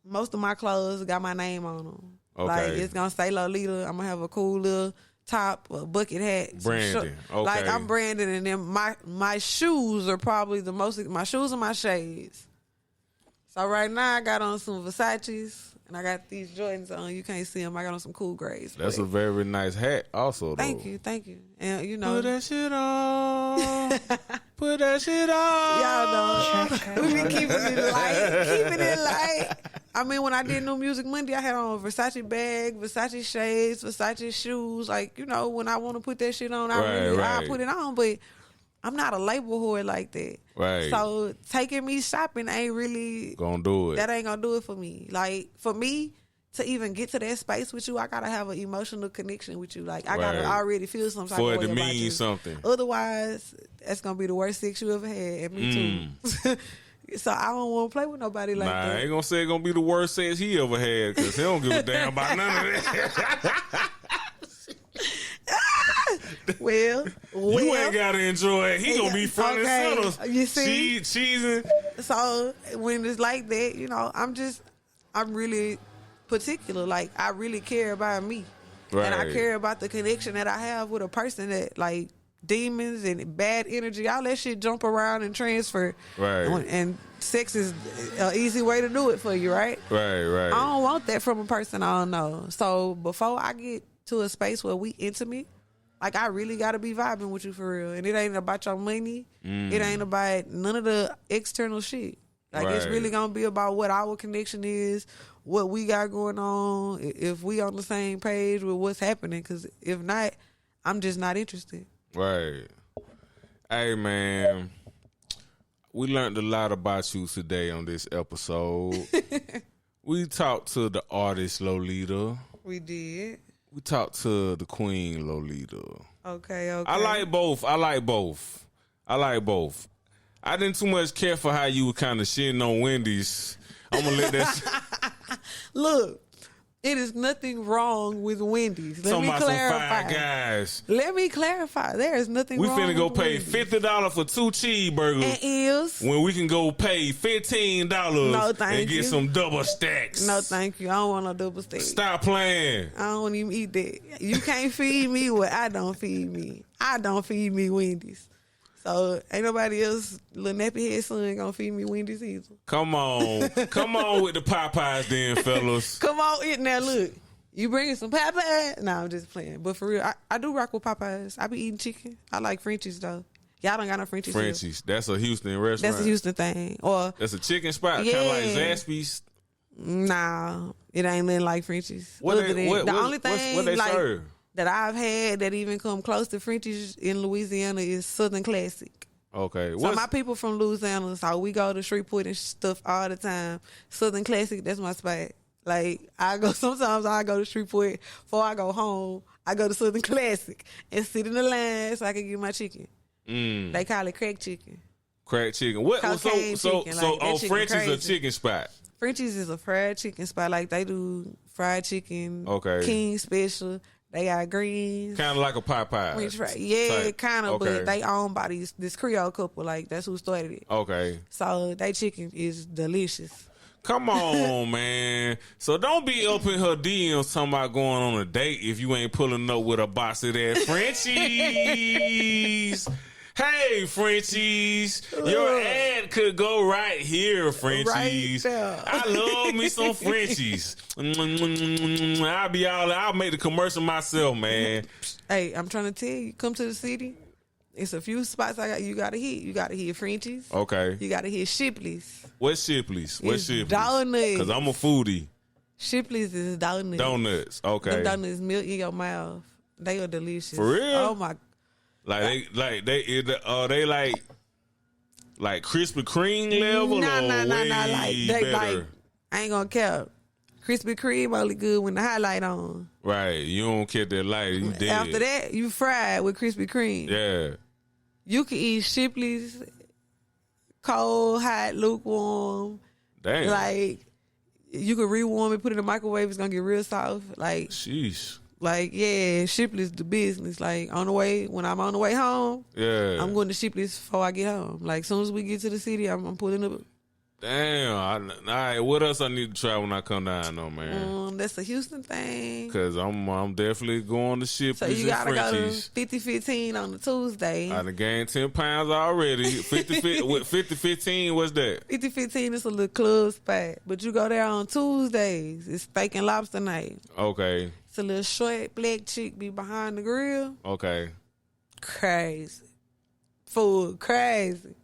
most of my clothes got my name on them. Okay. Like, it's going to say Lolita. I'm going to have a cool little top, a bucket hat. Branding. Okay. Like, I'm branding, and then my shoes are probably the most, my shoes and my shades. So right now I got on some Versace's, and I got these Jordans on. You can't see them. I got on some cool grays. That's a very nice hat also, though. Thank you. And, you know. Put that shit on. Put that shit on. Y'all know. We be keeping it light. I mean, when I did New Music Monday, I had on a Versace bag, Versace shades, Versace shoes. Like, you know, when I want to put that shit on, I put it on. But I'm not a label whore like that. Right. So taking me shopping ain't really gonna do it. That ain't gonna do it for me. Like, for me to even get to that space with you, I gotta have an emotional connection with you. Like, I gotta already feel some type of way about you. For it to mean something. Otherwise, that's gonna be the worst sex you ever had. And me too. So I don't want to play with nobody like that. I ain't gonna say it's gonna be the worst sex he ever had, because he don't give a damn about none of that. Well, you ain't gotta enjoy it. He gonna be front and center. You see, cheesing. So when it's like that, you know, I'm really particular. Like, I really care about me, and I care about the connection that I have with a person that, like, demons and bad energy, all that shit jump around and transfer. Right. And sex is an easy way to do it for you, right? Right. I don't want that from a person I don't know. So before I get to a space where we intimate, like, I really got to be vibing with you for real. And it ain't about your money. It ain't about none of the external shit. Like, it's really going to be about what our connection is, what we got going on, if we on the same page with what's happening. Because if not, I'm just not interested. Right. Hey, man. We learned a lot about you today on this episode. We talked to the artist Lolita. We did. We talked to the queen Lolita. Okay. I like both. I didn't too much care for how you were kind of shitting on Wendy's. I'm going to let that... Look, it is nothing wrong with Wendy's. Let me clarify. Some Five Guys. Let me clarify. There is nothing wrong with Wendy's. We finna go pay $50 for 2 cheeseburgers. And is. When we can go pay $15 and get some double stacks. No, thank you. I don't want no double stacks. Stop playing. I don't even eat that. You can't feed me what I don't feed me. I don't feed me Wendy's. So ain't nobody else, little nappy head son, gonna feed me Wendy's either. Come on. Come on with the Popeyes then, fellas. Come on, eat now. Look, you bringing some Popeyes? Nah, I'm just playing. But for real, I do rock with Popeyes. I be eating chicken. I like Frenchies, though. Y'all don't got no Frenchies. Frenchies. That's a Houston restaurant. That's a Houston thing. Or that's a chicken spot, kind of like Zaxby's. Nah, it ain't nothing like Frenchies. What they serve that I've had that even come close to Frenchies in Louisiana is Southern Classic. Okay. So my people from Louisiana, so we go to Shreveport and stuff all the time. Southern Classic, that's my spot. Like, sometimes I go to Shreveport before I go home. I go to Southern Classic and sit in the line so I can get my chicken. They call it crack chicken. Crack chicken. What? So Frenchies is a chicken spot. Frenchies is a fried chicken spot. Like, they do fried chicken. Okay. King special. They got greens. Kind of like a Popeye. Yeah, kind of, but they owned by this Creole couple. Like, that's who started it. Okay. So, they chicken is delicious. Come on, man. So, don't be up in her DMs talking about going on a date if you ain't pulling up with a bossy ass Frenchies. Hey, Frenchies, your ad could go right here, Frenchies. Right, I love me some Frenchies. I'll make the commercial myself, man. Hey, I'm trying to tell you, come to the city. It's a few spots you gotta hit. You gotta hit Frenchies. Okay. You gotta hit Shipley's. What's Shipley's? Donuts. Because I'm a foodie. Shipley's is donuts. Donuts, okay. Them donuts melt in your mouth. They are delicious. For real? Oh my. Like they Krispy Kreme level? Nah. Like better? I ain't gonna care. Krispy Kreme only good when the highlight on. Right. You don't get that light. You dead. After that, you fried with Krispy Kreme. Yeah. You can eat Shipley's cold, hot, lukewarm. Damn. Like, you can rewarm it, put it in the microwave. It's gonna get real soft. Like, sheesh. Like, yeah, Shipley's the business. Like, when I'm on the way home, yeah, I'm going to Shipley's before I get home. Like, as soon as we get to the city, I'm pulling up Damn. All right, what else I need to try when I come down, though, man? That's a Houston thing. Because I'm definitely going to Shipley's so you gotta and go to Frenchies. 50-15 on the Tuesday. I done gained 10 pounds already. 50-15, what's that? 50-15 is a little club spot. But you go there on Tuesdays. It's steak and lobster night. Okay. It's a little short black chick be behind the grill. Okay. Crazy. Food, crazy.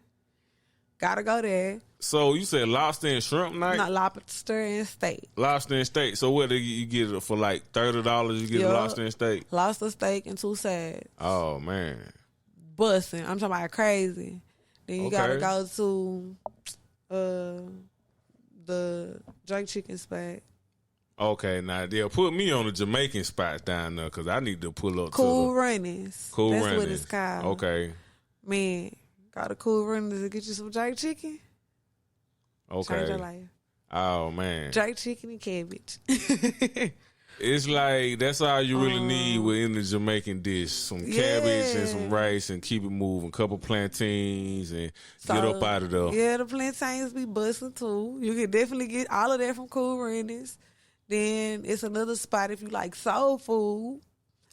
Gotta go there. So you said lobster and shrimp night? Not lobster and steak. Lobster and steak. So what, you get it for like $30? You get a lobster and steak? Lobster, steak, and 2 sides. Oh, man. Bussin'. I'm talking about crazy. Then you gotta go to the jerk chicken spot. Okay, now they'll put me on the Jamaican spot down there because I need to pull up Cool to Runnings. Cool That's Runnings. what it's called. Okay. Man, got a Cool Runnings to get you some jerk chicken. Okay. Change your life. Oh, man. Jerk chicken and cabbage. It's like, that's all you really need within the Jamaican dish. Some cabbage and some rice and keep it moving. Couple plantains and get up out of there. Yeah, the plantains be busting too. You can definitely get all of that from Cool Runnings. Then it's another spot if you like soul food.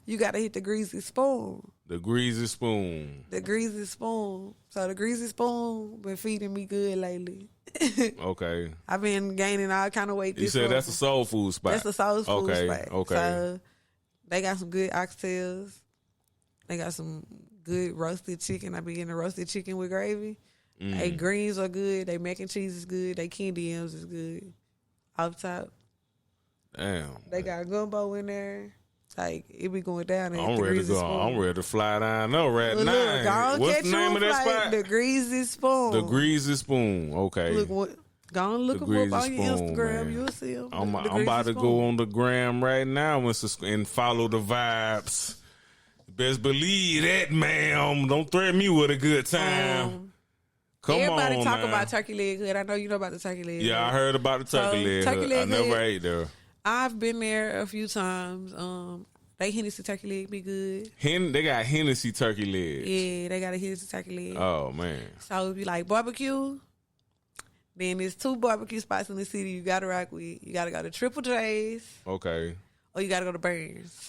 You got to hit the Greasy Spoon. The Greasy Spoon. The Greasy Spoon. So the Greasy Spoon been feeding me good lately. Okay. I've been gaining all kind of weight. You said that's a soul food spot. That's a soul food spot. Okay. So they got some good oxtails. They got some good roasted chicken. I be getting the roasted chicken with gravy. They greens are good. They mac and cheese is good. They candy M's is good. Off top. Damn. They got gumbo in there. Like, it be going down there. I'm ready to go. Spoon. I'm ready to fly down there right Look, now. What's the name of that spot? The Greasy Spoon. The Greasy Spoon. Okay. Look, go and look them up on your Instagram. Man. You'll see them. I'm about to go on the gram right now and follow the vibes. Best believe that, ma'am. Don't threaten me with a good time. Everybody talk about turkey leg hood. I know you know about the turkey leg hood. Yeah, I heard about the turkey leg hood. I never ate there. I've been there a few times. They Hennessy turkey leg be good. They got Hennessy turkey legs. Yeah, they got a Hennessy turkey leg. Oh, man. So if you like barbecue, then there's 2 barbecue spots in the city you gotta rock with. You gotta go to Triple J's. Okay. Or you gotta go to Burns.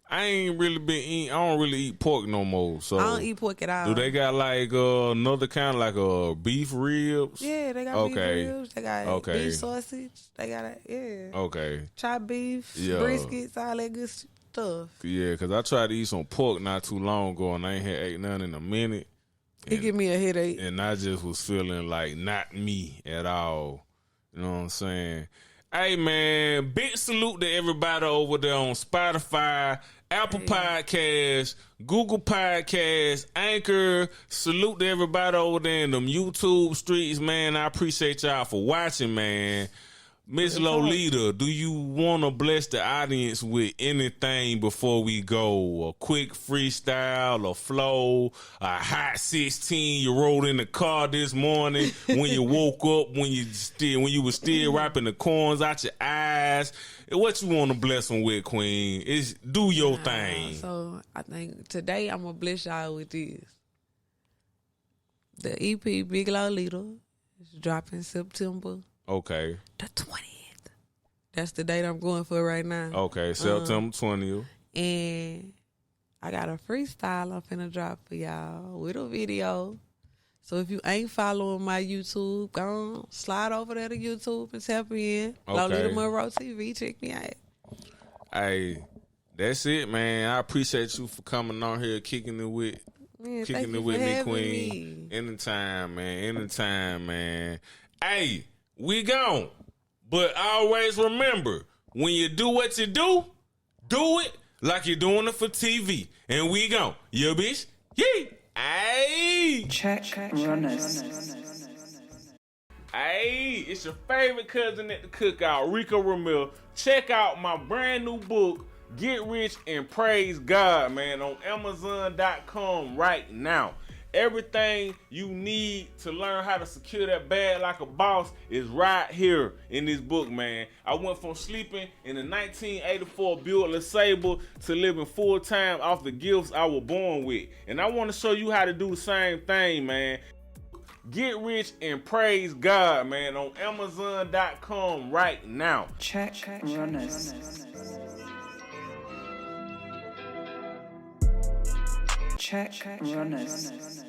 I ain't really been eating. I don't really eat pork no more. So I don't eat pork at all. Do they got like another kind of like beef ribs? Yeah, they got beef ribs. They got beef sausage. They got Okay. chopped beef, briskets, all that good stuff. Yeah, because I tried to eat some pork not too long ago and I ain't had ate none in a minute. It give me a headache. And I just was feeling like not me at all. You know what I'm saying? Hey, man, big salute to everybody over there on Spotify, Apple Podcasts, Google Podcasts, Anchor. Salute to everybody over there in them YouTube streets, man. I appreciate y'all for watching, man. Miss Lolita, do you want to bless the audience with anything before we go? A quick freestyle, a flow, a hot 16 you rode in the car this morning when you woke up, when you were still wiping the corns out your eyes. What you want to bless them with, Queen? Do your thing. So I think today I'm gonna bless y'all with this. The EP Big Lolita is dropping September. Okay. The 20th. That's the date I'm going for right now. Okay, September 20th. And I got a freestyle I'm finna drop for y'all with a video. So if you ain't following my YouTube, go on, slide over there to YouTube and tap in. Okay. Lolita Monreaux TV, check me out. Hey, that's it, man. I appreciate you for coming on here, kicking it with me, Queen. Anytime, man. Hey, we gone. But always remember, when you do what you do it like you're doing it for TV. And we gone. Yeah, bitch. Yee. Hey. Check runners. Hey, it's your favorite cousin at the cookout, Rico Ramil. Check out my brand new book, Get Rich and Praise God, man, on Amazon.com right now. Everything you need to learn how to secure that bag like a boss is right here in this book, man. I went from sleeping in a 1984 Buick LeSabre to living full-time off the gifts I was born with. And I want to show you how to do the same thing, man. Get Rich and Praise God, man, on Amazon.com right now. Check runners. Check runners.